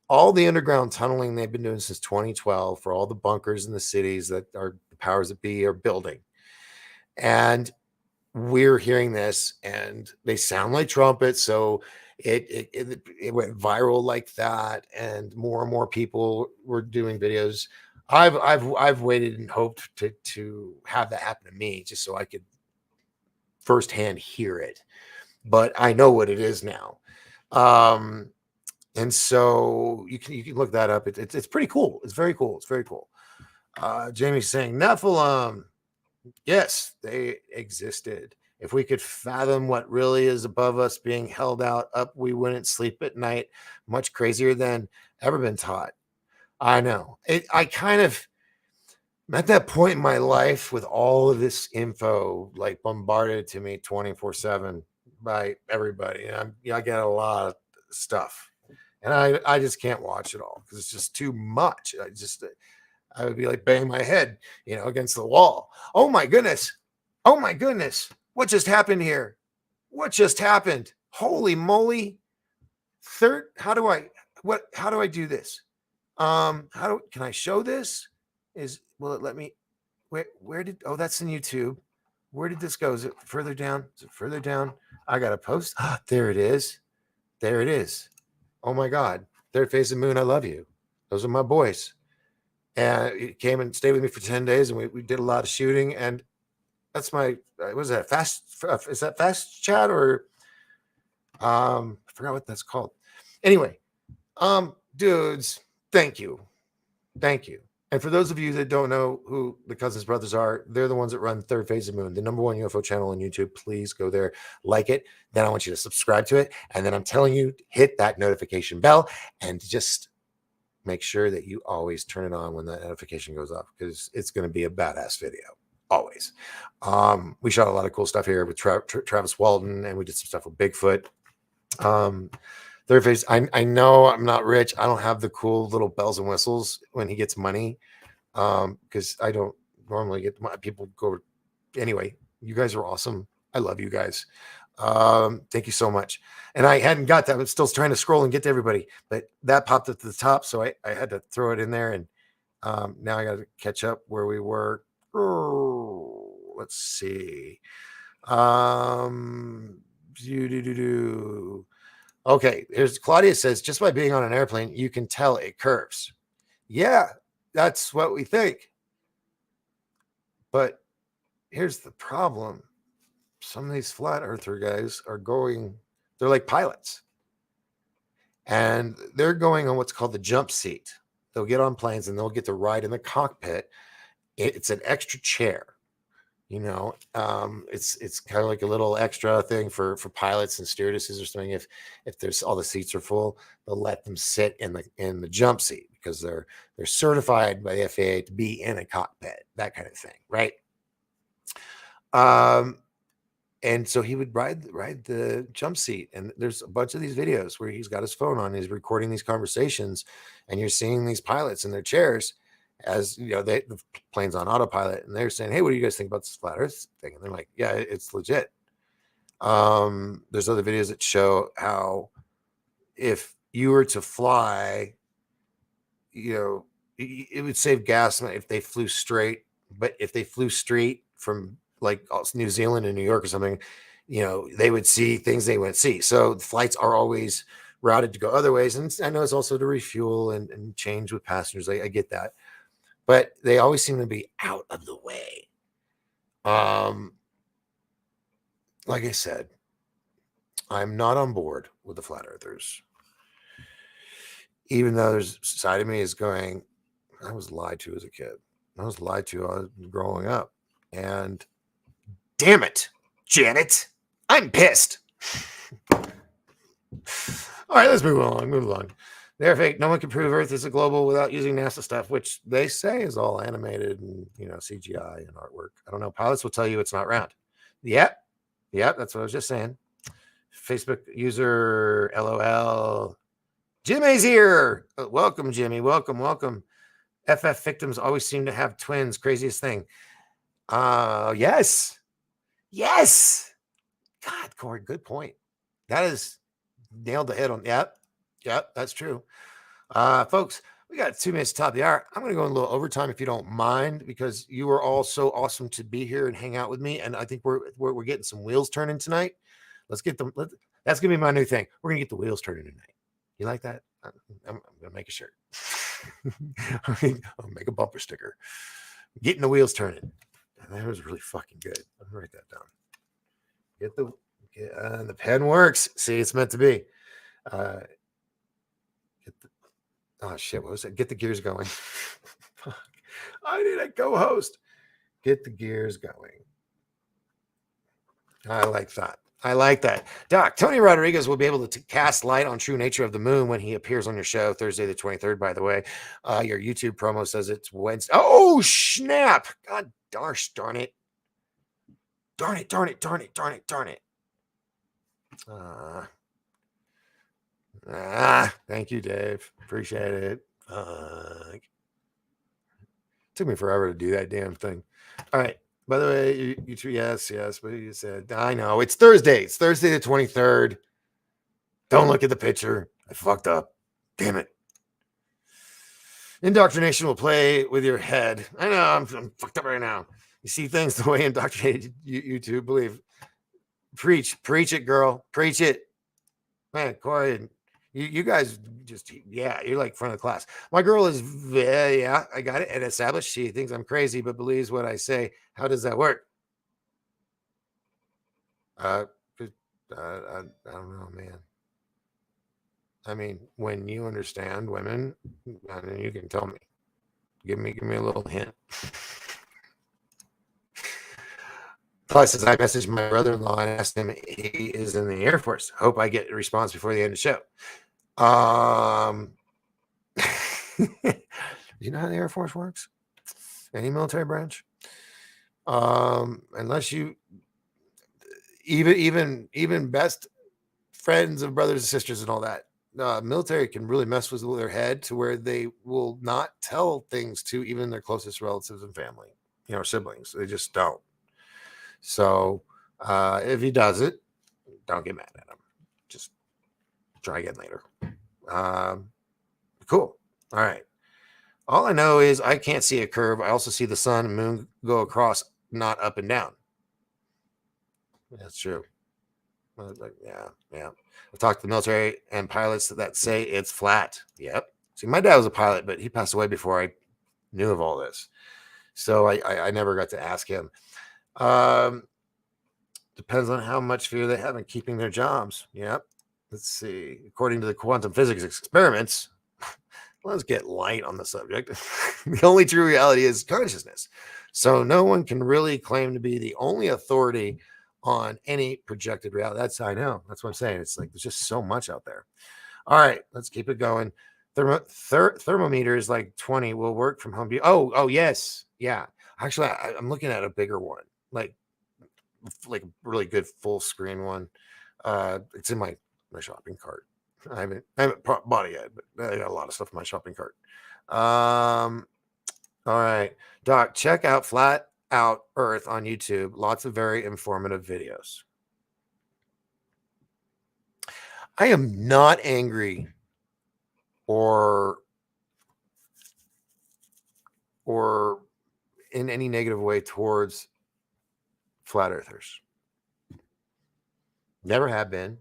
all the underground tunneling they've been doing since 2012 for all the bunkers in the cities that are the powers that be are building. And we're hearing this, and they sound like trumpets. So it went viral like that, and more people were doing videos. I've waited and hoped to have that happen to me, just so I could firsthand hear it, but I know what it is now. And so you can look that up. It's pretty cool. It's very cool. It's very cool. Jamie's saying Nephilim. Yes, they existed. If we could fathom what really is above us being held up, we wouldn't sleep at night. Much crazier than ever been taught. I know. I'm at that point in my life with all of this info like bombarded to me 24/7 by everybody. And I get a lot of stuff, and I just can't watch it all because it's just too much. I would be like banging my head, against the wall. Oh my goodness. Oh my goodness. What just happened here? What just happened? Holy moly. How do I do this? Can I show this? Will it let me? That's in YouTube. Where did this go? Is it further down? I got to post. There it is. Oh my God. Third phase of moon. I love you. Those are my boys. And it came and stayed with me for 10 days, and we did a lot of shooting. And that's my, what is that? Is that fast chat or, I forgot what that's called. Anyway, dudes, thank you. And for those of you that don't know who the Cousins Brothers are, they're the ones that run Third Phase of Moon, the #1 UFO channel on YouTube. Please go there, like it. Then I want you to subscribe to it. And then I'm telling you, hit that notification bell and just make sure that you always turn it on when that notification goes off, because it's going to be a badass video. Always. We shot a lot of cool stuff here with Travis Walton, and we did some stuff with Bigfoot. Third Phase, I know I'm not rich. I don't have the cool little bells and whistles when he gets money, because I don't normally get people go. Anyway, you guys are awesome. I love you guys. Thank you so much. And I hadn't got that. I'm still trying to scroll and get to everybody, but that popped up to the top, so I had to throw it in there. And now I got to catch up where we were. Let's see. Okay, here's Claudia says, just by being on an airplane, you can tell it curves. Yeah, that's what we think. But here's the problem. Some of these flat earther guys they're like pilots. And they're going on what's called the jump seat. they'll get on planes and they'll get to ride in the cockpit. It's an extra chair. It's kind of like a little extra thing for pilots and stewardesses or something. If there's all the seats are full, they'll let them sit in the jump seat because they're certified by the FAA to be in a cockpit, that kind of thing, right? And so he would ride the jump seat, and there's a bunch of these videos where he's got his phone on, he's recording these conversations, and you're seeing these pilots in their chairs as the plane's on autopilot, and they're saying, "Hey, what do you guys think about this flat Earth thing?" And they're like, "Yeah, it's legit." There's other videos that show how if you were to fly, it would save gas if they flew straight. But if they flew straight from like New Zealand and New York or something, they would see things they wouldn't see. So the flights are always routed to go other ways. And I know it's also to refuel and change with passengers. I get that. But they always seem to be out of the way. Like I said, I'm not on board with the flat earthers. Even though there's side of me is going, I was lied to as a kid. I was lied to growing up. And damn it, Janet, I'm pissed. All right, let's move along. They're fake. No one can prove Earth is a global without using NASA stuff, which they say is all animated and CGI and artwork. I don't know. Pilots will tell you it's not round. Yep, that's what I was just saying. Facebook user L.L.C. Jimmy's here. Welcome, Jimmy. Welcome. FF victims always seem to have twins. Craziest thing. Yes. God, Corey, good point. That is nailed the head on. Yep, that's true. Folks, we got 2 minutes to top the hour. I'm going to go in a little overtime if you don't mind, because you are all so awesome to be here and hang out with me. And I think we're getting some wheels turning tonight. Let's get them. That's going to be my new thing. We're going to get the wheels turning tonight. You like that? I'm going to make a shirt. I'll make a bumper sticker. Getting the wheels turning. That was really fucking good. I'm going to write that down. The pen works. See, it's meant to be. Oh shit, what was it? Get the gears going. I need a co-host. Get the gears going. I like that. Doc, Tony Rodriguez will be able to cast light on true nature of the moon when he appears on your show Thursday the 23rd, by the way. Your YouTube promo says it's Wednesday. Oh, snap. God darn it. Darn it. Thank you, Dave. Appreciate it. Took me forever to do that damn thing. All right. By the way, you two, yes, but you said, I know. It's Thursday. It's Thursday the 23rd. Don't look at the picture. I fucked up. Damn it. Indoctrination will play with your head. I know. I'm fucked up right now. You see things the way indoctrinated you two believe. Preach it, girl. Preach it. Man, Corey, you guys just, you're like front of the class. My girl is, I got it. And established. She thinks I'm crazy, but believes what I say. How does that work? I don't know, man. I mean, when you understand women, I mean, you can tell me. Give me a little hint. Plus, as I messaged my brother-in-law and asked him, he is in the Air Force. Hope I get a response before the end of the show. You know how the Air Force works? Any military branch? Unless you even best friends of brothers and sisters and all that, military can really mess with their head to where they will not tell things to even their closest relatives and family, siblings. They just don't. So if he does it, don't get mad at him. Just try again later. Cool. All right. All I know is I can't see a curve. I also see the sun and moon go across, not up and down. That's true. Yeah. I've talked to the military and pilots that say it's flat. Yep. See, my dad was a pilot, but he passed away before I knew of all this. So I never got to ask him. Depends on how much fear they have in keeping their jobs. Yep. Let's see. According to the quantum physics experiments, let's get light on the subject. The only true reality is consciousness. So no one can really claim to be the only authority on any projected reality. I know. That's what I'm saying. It's like there's just so much out there. All right, let's keep it going. Thermometers like 20 will work from home. Oh, yes. Yeah. Actually, I'm looking at a bigger one, like a really good full screen one. It's in my shopping cart. I haven't bought it yet, but I got a lot of stuff in my shopping cart. All right, Doc, check out Flat Out Earth on YouTube. Lots of very informative videos. I am not angry or in any negative way towards flat earthers. Never have been.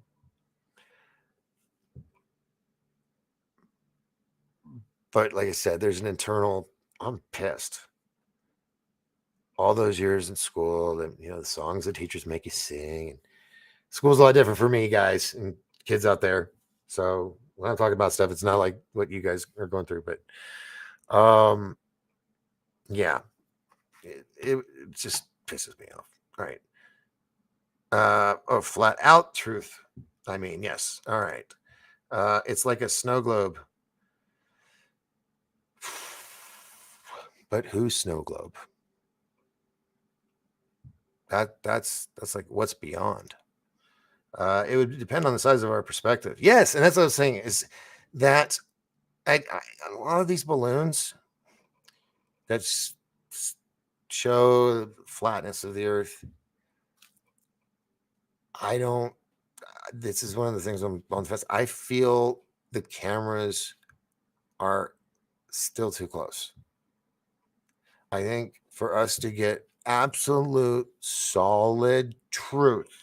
But like I said, there's an internal, I'm pissed. All those years in school, and the songs the teachers make you sing. And school's a lot different for me, guys and kids out there. So when I'm talking about stuff, it's not like what you guys are going through, but yeah, it just pisses me off. All right. Flat out truth. I mean, yes. All right. It's like a snow globe. But whose snow globe? That's like what's beyond. It would depend on the size of our perspective. Yes, and that's what I was saying is that a lot of these balloons that show the flatness of the Earth. I don't. This is one of the things on the fest. I feel the cameras are still too close. I think for us to get absolute solid truth,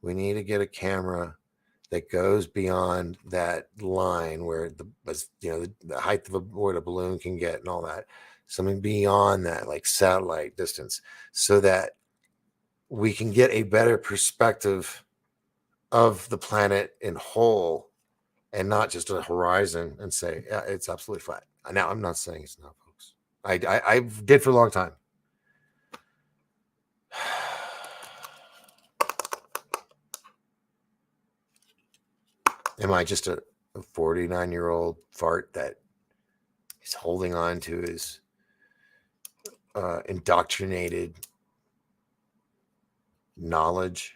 we need to get a camera that goes beyond that line where the height of what a balloon can get and all that. Something beyond that, like satellite distance, so that we can get a better perspective of the planet in whole and not just a horizon and say, yeah, it's absolutely flat. Now, I'm not saying it's not, folks. I did for a long time. Am I just a 49-year-old fart that is holding on to his indoctrinated knowledge?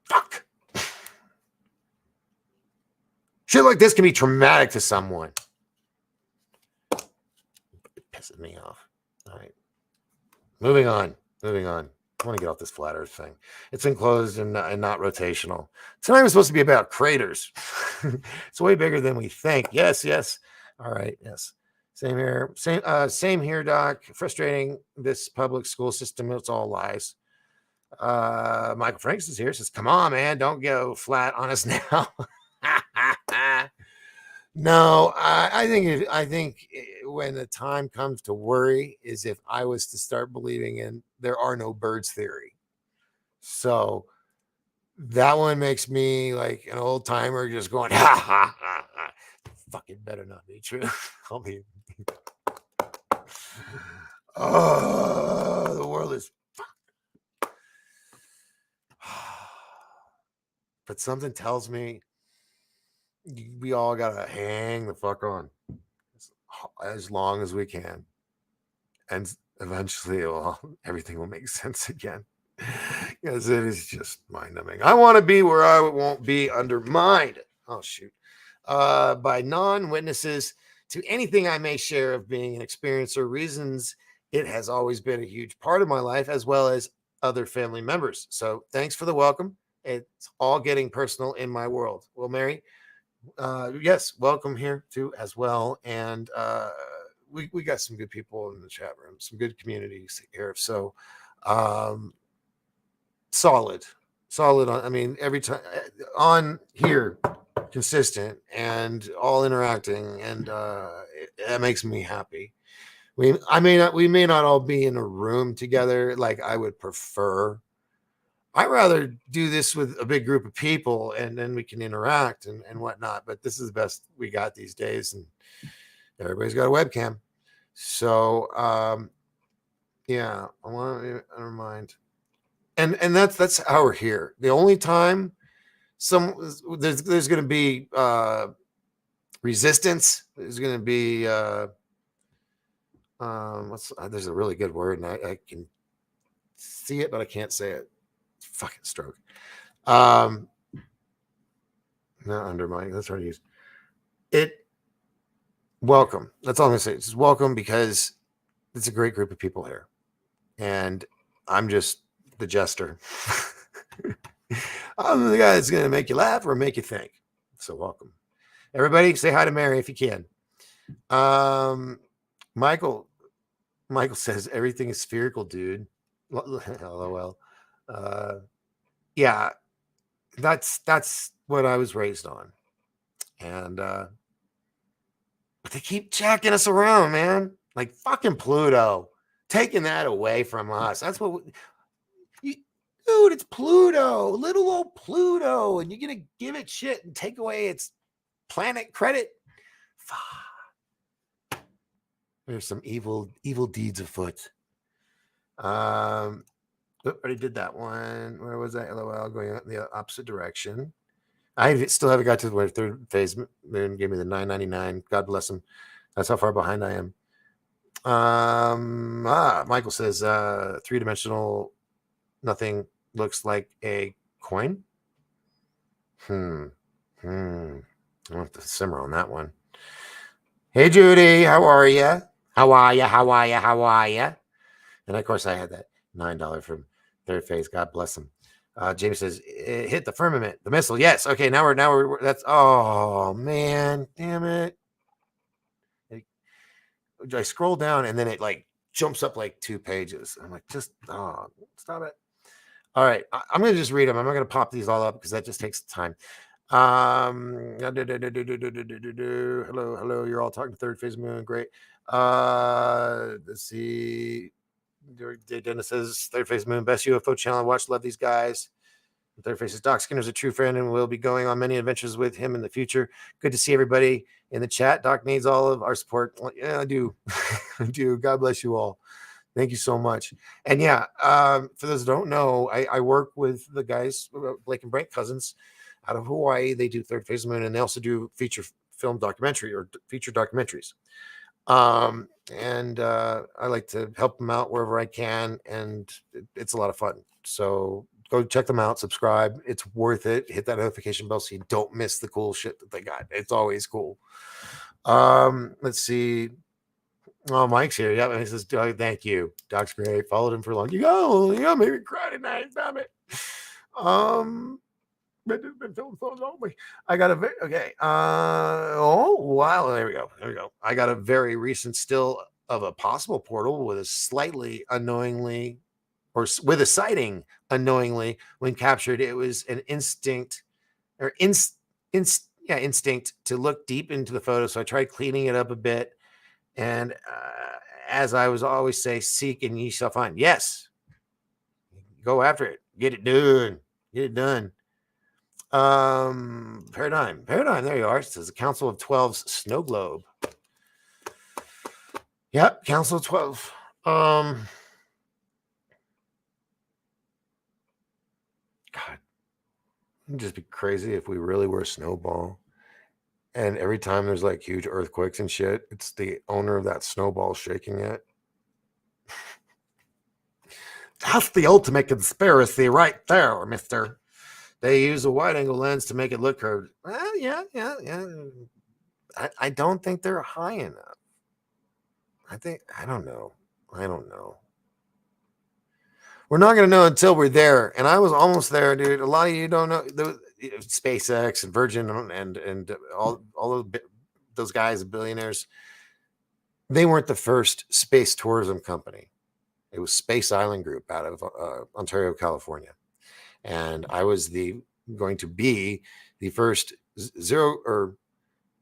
Fuck. Shit like this can be traumatic to someone. It pisses me off. All right. Moving on. I want to get off this flat earth thing. It's enclosed and not rotational. Tonight was supposed to be about craters. It's way bigger than we think. Yes. All right. Yes. Same here. Same here, Doc. Frustrating. This public school system, it's all lies. Michael Franks is here. Says, come on, man. Don't go flat on us now. No, I think when the time comes to worry is if I was to start believing in there are no birds theory. So that one makes me like an old timer just going, ha ha ha ha. Fucking better not be true. I'll be. Oh, the world is fucked. But something tells me we all gotta hang the fuck on as long as we can, and eventually everything will make sense again, because it is just mind-numbing. I want to be where I won't be undermined. Oh shoot, by non-witnesses to anything I may share of being an experiencer. Reasons it has always been a huge part of my life, as well as other family members. So thanks for the welcome. It's all getting personal in my world. Well, Mary, yes, welcome here too as well. And we got some good people in the chat room, some good communities here. So solid on, I mean, every time on here, consistent and all interacting, and that makes me happy. We may not all be in a room together like I would prefer, I'd rather do this with a big group of people and then we can interact and whatnot. But this is the best we got these days, and everybody's got a webcam. So yeah, I want to remind, and that's how we're here. The only time there's going to be resistance, there's going to be there's a really good word, and I can see it, but I can't say it. Fucking stroke. Not undermining. That's what I use. It. Welcome. That's all I'm gonna say. Just welcome, because it's a great group of people here, and I'm just the jester. I'm the guy that's gonna make you laugh or make you think. So welcome, everybody. Say hi to Mary if you can. Michael says everything is spherical, dude. LOL. Yeah, that's what I was raised on, and but they keep jacking us around, man. Like fucking Pluto, taking that away from us. That's what dude, it's Pluto, little old Pluto, and you're gonna give it shit and take away its planet credit. There's some evil deeds afoot. I already did that one. Where was that? LOL, going the opposite direction. I still haven't got to the third phase moon. Gave me the 999. God bless him. That's how far behind I am. Michael says 3-dimensional nothing looks like a coin. I'll have to simmer on that one. Hey Judy, how are you? How are you? And of course I had that $9 from third phase. God bless him. Jamie says it hit the firmament, the missile. Yes. Okay. Now we're that's, oh man, damn it. I scroll down and then it like jumps up like 2 pages. I'm like, just stop it. All right, I'm gonna just read them. I'm not gonna pop these all up because that just takes time. Hello, you're all talking third phase moon. Great. Let's see. Dennis says third phase moon, best UFO channel I watched. Love these guys. Third phase says Doc Skinner's a true friend and we'll be going on many adventures with him in the future. Good to see everybody in the chat. Doc needs all of our support. Yeah, I do. I do. God bless you all. Thank you so much. And yeah, for those who don't know, I work with the guys, Blake and Brent Cousins out of Hawaii. They do third phase moon, and they also do feature film documentary or feature documentaries. And I like to help them out wherever I can, and it's a lot of fun. So go check them out, subscribe. It's worth it. Hit that notification bell so you don't miss the cool shit that they got. It's always cool. Let's see. Oh, Mike's here. Yeah, he says, thank you. Doc's great. Followed him for long. You got me cry tonight. Damn it. Been feeling so lonely. I got okay. Oh wow, there we go. I got a very recent still of a possible portal with a slightly unknowingly, or with a sighting unknowingly when captured. It was an instinct instinct to look deep into the photo. So I tried cleaning it up a bit. And as I was always say, seek and ye shall find. Yes. Go after it. Get it done. Get it done. Paradigm. There you are. It says the Council of 12's snow globe. Yep. Council of 12. God. It'd just be crazy if we really were a snowball. And every time there's like huge earthquakes and shit, it's the owner of that snowball shaking it. That's the ultimate conspiracy right there, mister. They use a wide angle lens to make it look curved. Well, yeah. I don't think they're high enough. I don't know. We're not going to know until we're there. And I was almost there, dude. A lot of you don't know. SpaceX and Virgin and all of those guys, billionaires, they weren't the first space tourism company. It was Space Island Group out of Ontario, California. And I was going to be the first zero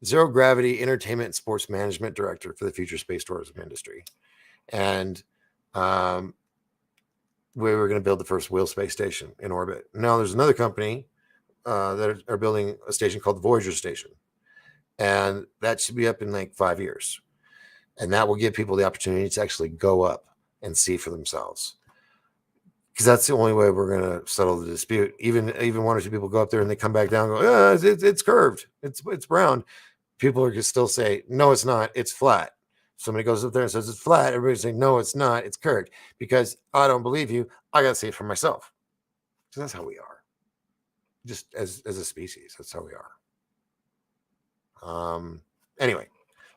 gravity entertainment and sports management director for the future space tourism industry. And we were going to build the first wheel space station in orbit. Now there's another company that are building a station called the Voyager station, and that should be up in like 5 years, and that will give people the opportunity to actually go up and see for themselves, because that's the only way we're going to settle the dispute. Even one or two people go up there and they come back down and go, it's curved, it's brown. People are going to still say, no, it's not, it's flat. Somebody goes up there and says it's flat, everybody's saying, no, it's not, it's curved, because I don't believe you, I got to see it for myself. So that's how we are, just as a species. That's how we are. Anyway,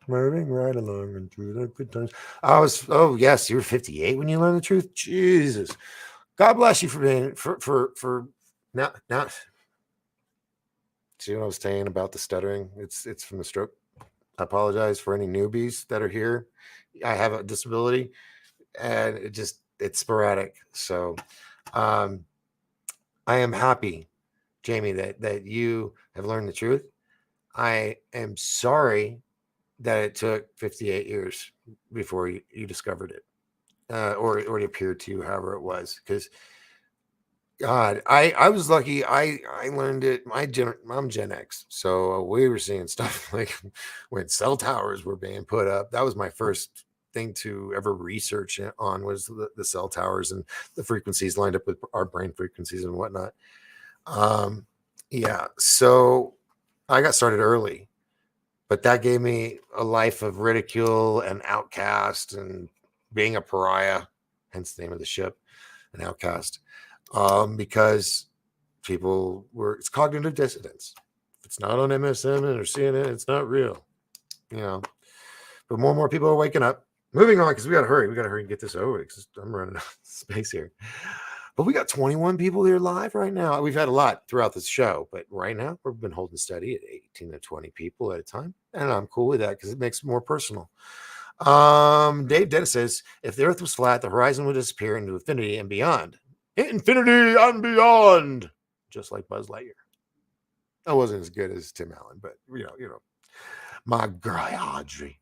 moving right along into the good times. Oh yes, you were 58 when you learned the truth. Jesus, God bless you for being for now. See what I was saying about the stuttering? It's from the stroke. I apologize for any newbies that are here. I have a disability, and it's sporadic. So, I am happy, Jamie, that you have learned the truth. I am sorry that it took 58 years before you discovered it, or it appeared to you, however it was. Because God, I was lucky. I learned it. I'm Gen X, so we were seeing stuff like when cell towers were being put up. That was my first thing to ever research on, was the cell towers and the frequencies lined up with our brain frequencies and whatnot. Yeah, so I got started early, but that gave me a life of ridicule and outcast and being a pariah, hence the name of the ship, an outcast. Because it's cognitive dissonance. If it's not on MSN or CNN, it's not real, but more and more people are waking up. Moving on, because we got to hurry and get this over, because I'm running out of space here. But we got 21 people here live right now. We've had a lot throughout this show, but right now we've been holding steady at 18 to 20 people at a time, and I'm cool with that because it makes it more personal. Dave Dennis says, if the Earth was flat, the horizon would disappear into infinity and beyond. Infinity and beyond, just like Buzz Lightyear. That wasn't as good as Tim Allen, but my girl Audrey,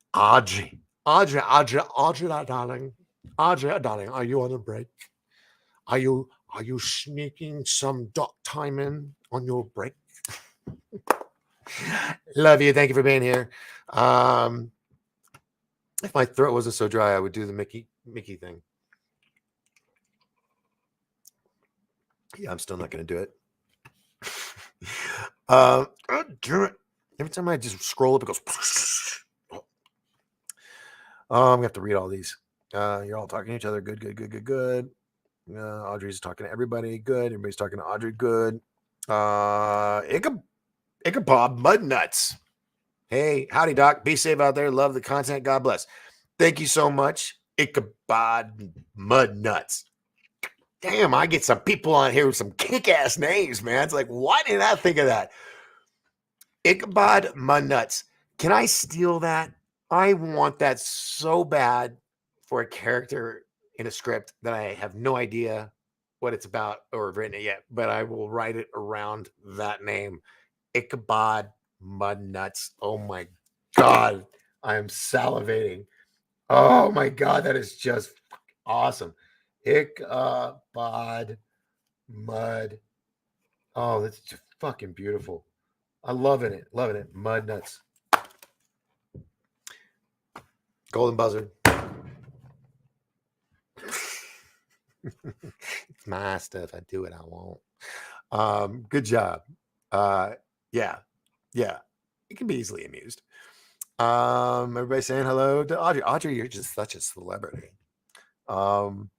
darling, are you on a break? Are you sneaking some dock time in on your break? Love you. Thank you for being here. If my throat wasn't so dry, I would do the Mickey thing. Yeah, I'm still not going to do it. Every time I just scroll up, it goes. I'm going to have to read all these. You're all talking to each other. Good. Audrey's talking to everybody. Good. Everybody's talking to Audrey. Good. Ichabod Mudnuts. Hey, howdy, Doc. Be safe out there. Love the content. God bless. Thank you so much, Ichabod Mudnuts. Damn, I get some people on here with some kick-ass names, man. It's like, why didn't I think of that? Ichabod Mudnuts. Can I steal that? I want that so bad for a character in a script that I have no idea what it's about or have written it yet, but I will write it around that name. Ichabod Mudnuts. Oh my God. I am salivating. Oh my God. That is just awesome. Ichabod Mud. Oh, that's just fucking beautiful. I'm loving it. Mudnuts. Golden buzzer. It's my stuff. I do what I want. Good job. Yeah. It can be easily amused. Everybody saying hello to Audrey. Audrey, you're just such a celebrity. You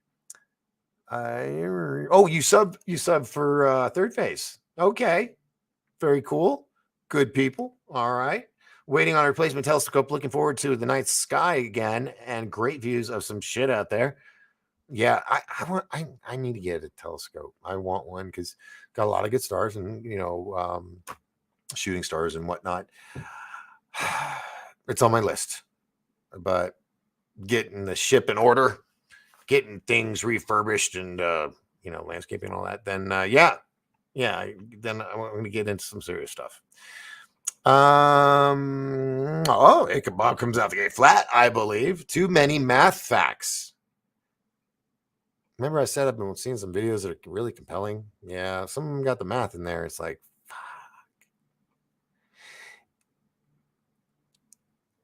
sub for Third Phase. Okay. Very cool. Good people. All right. Waiting on a replacement telescope. Looking forward to the night sky again and great views of some shit out there. Yeah, I need to get a telescope. I want one because got a lot of good stars and shooting stars and whatnot. It's on my list, but getting the ship in order, getting things refurbished and landscaping and all that, then then I'm going to get into some serious stuff. Ichabod comes out the gate flat, I believe. Too many math facts. Remember I said I've been seeing some videos that are really compelling. Yeah, some of them got the math in there. It's like,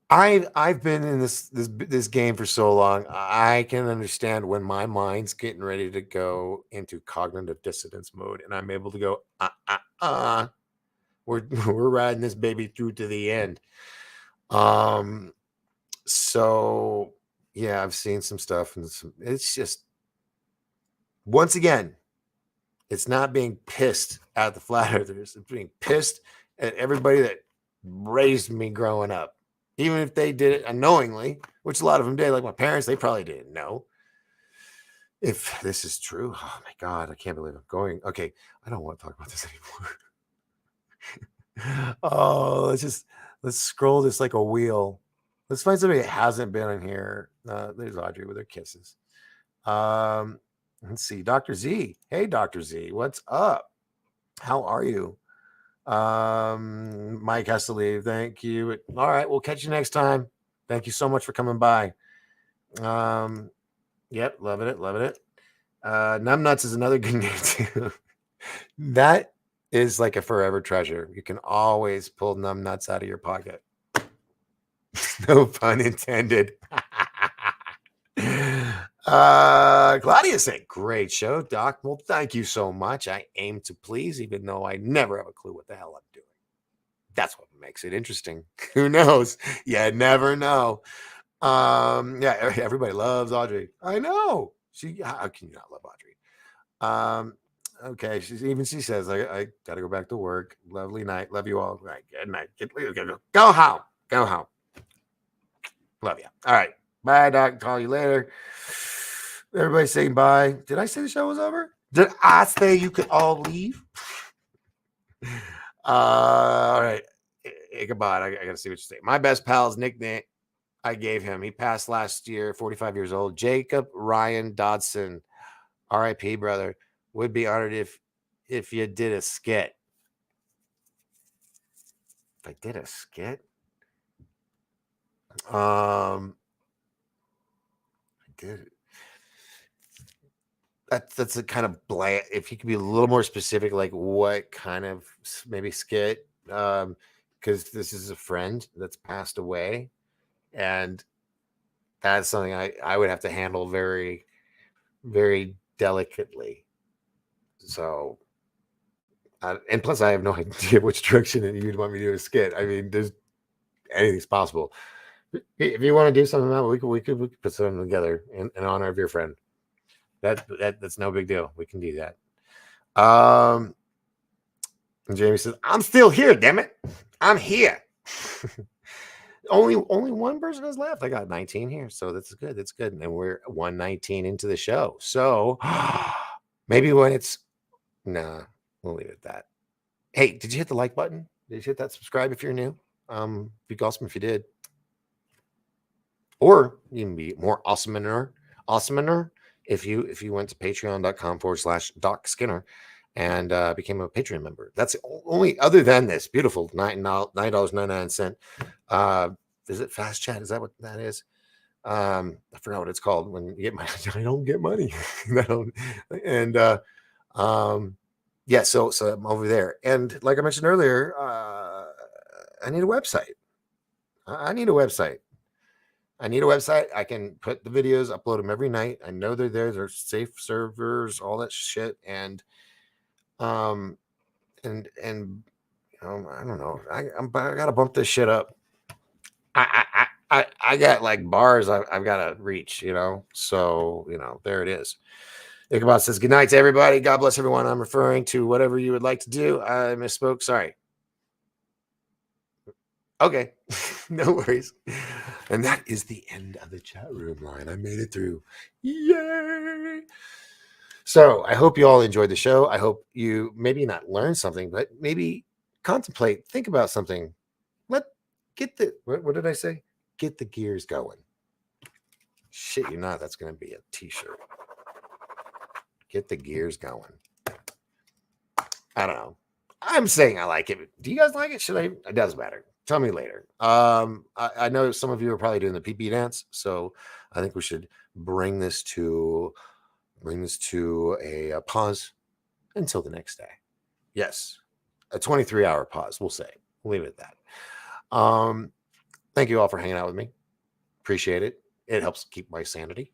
I've been in this game for so long. I can understand when my mind's getting ready to go into cognitive dissonance mode, and I'm able to go, we're riding this baby through to the end. So yeah, I've seen some stuff, and it's just, once again, it's not being pissed at the flat earthers. It's being pissed at everybody that raised me growing up. Even if they did it unknowingly, which a lot of them did, like my parents, they probably didn't know if this is true. Oh my God, I can't believe I'm going. Okay, I don't want to talk about this anymore. Oh, let's scroll this like a wheel. Let's find somebody that hasn't been in here. There's Audrey with her kisses. Let's see, Dr. Z. Hey, Dr. Z, what's up? How are you? Mike has to leave. Thank you. All right, we'll catch you next time. Thank you so much for coming by. Yep, loving it, loving it. Numbnuts is another good name too. That is like a forever treasure. You can always pull numbnuts out of your pocket. No pun intended. Claudia said, great show, Doc. Well, thank you so much. I aim to please, even though I never have a clue what the hell I'm doing. That's what makes it interesting. Who knows? You never know. Yeah, everybody loves Audrey. I know. How can you not love Audrey? Okay, she says, I gotta go back to work. Lovely night. Love you all. Right, good night. Go home. Go home. Love you. All right. Bye, Doc. Call you later. Everybody saying bye. Did I say the show was over? Did I say you could all leave? All right. Ichabod, I gotta see what you say. My best pal's nickname I gave him. He passed last year, 45 years old. Jacob Ryan Dodson. R.I.P. brother. Would be honored if you did a skit. If I did a skit? I did. That's a kind of bland. If you could be a little more specific, like what kind of maybe skit? Because this is a friend that's passed away, and that's something I would have to handle very, very delicately. So, and plus, I have no idea which direction you'd want me to do a skit. I mean, there's anything's possible. If you want to do something about it, we could put something together in honor of your friend. That's no big deal. We can do that. And Jamie says, "I'm still here. Damn it, I'm here." Only one person has left. I got 19 here, so that's good. That's good. And we're 119 into the show. So maybe when it's we'll leave it at that. Hey, did you hit the like button? Did you hit that subscribe if you're new? Be awesome if you did. Or you can be more awesomer if you went to patreon.com/Doc Skinner and became a Patreon member. That's only, other than this beautiful $9.99. Visit Fast Chat. Is that what that is? I forgot what it's called when you get money. I don't get money. Yeah, so I'm over there. And like I mentioned earlier, I need a website. I need a website. I can put the videos, upload them every night. I know they're there. They're safe servers, all that shit. And I don't know. I gotta bump this shit up. I got like bars I've got to reach, So, there it is. Ichabod says, good night to everybody. God bless everyone. I'm referring to whatever you would like to do. I misspoke. Sorry. Okay. No worries. And that is the end of the chat room line. I made it through. Yay. So I hope you all enjoyed the show. I hope you maybe not learn something, but maybe contemplate, think about something. What did I say? Get the gears going. Shit, you not. That's going to be a t-shirt. Get the gears going. I don't know. I'm saying I like it. Do you guys like it? Should I? It doesn't matter. Tell me later. I know some of you are probably doing the PP dance, so I think we should bring this to bring this to a pause until the next day. Yes, a 23-hour pause, we'll say. We'll leave it at that. Thank you all for hanging out with me. Appreciate it. It helps keep my sanity.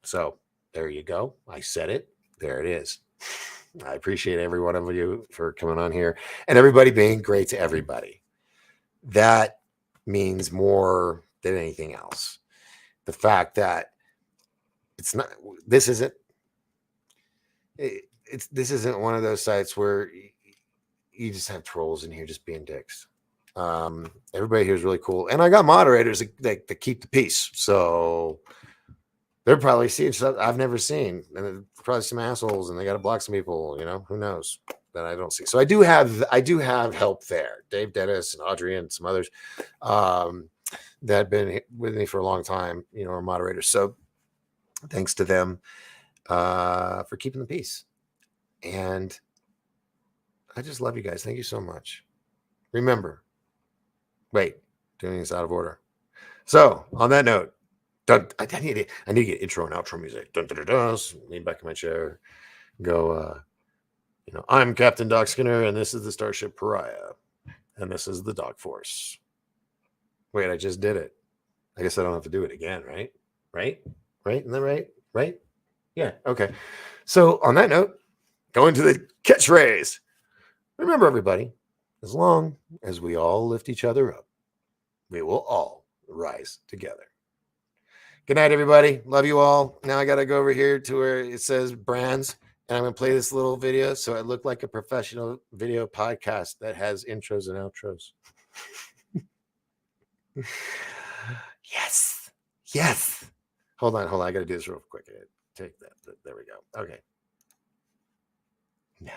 So there you go. I said it. There it is. I appreciate every one of you for coming on here and everybody being great to everybody. That means more than anything else. The fact that it's not, this isn't one of those sites where you just have trolls in here just being dicks. Everybody here is really cool. And I got moderators that keep the peace. So they're probably seeing stuff I've never seen. And probably some assholes and they got to block some people, who knows, that I don't see. So I do have help there. Dave Dennis and Audrey and some others that have been with me for a long time, are moderators. So thanks to them for keeping the peace. And I just love you guys. Thank you so much. Remember, wait, doing this out of order. So on that note, I need to get intro and outro music. Dun, dun, dun, dun, lean back in my chair. Go, I'm Captain Doc Skinner, and this is the Starship Pariah. And this is the Dog Force. Wait, I just did it. I guess I don't have to do it again, right? Right? Isn't that right? Right? Yeah, okay. So on that note, going to the catchphrase. Remember, everybody, as long as we all lift each other up, we will all rise together. Good night, everybody. Love you all. Now I got to go over here to where it says brands, and I'm going to play this little video so I look like a professional video podcast that has intros and outros. Yes. Hold on. I got to do this real quick. Take that. There we go. Okay. Now.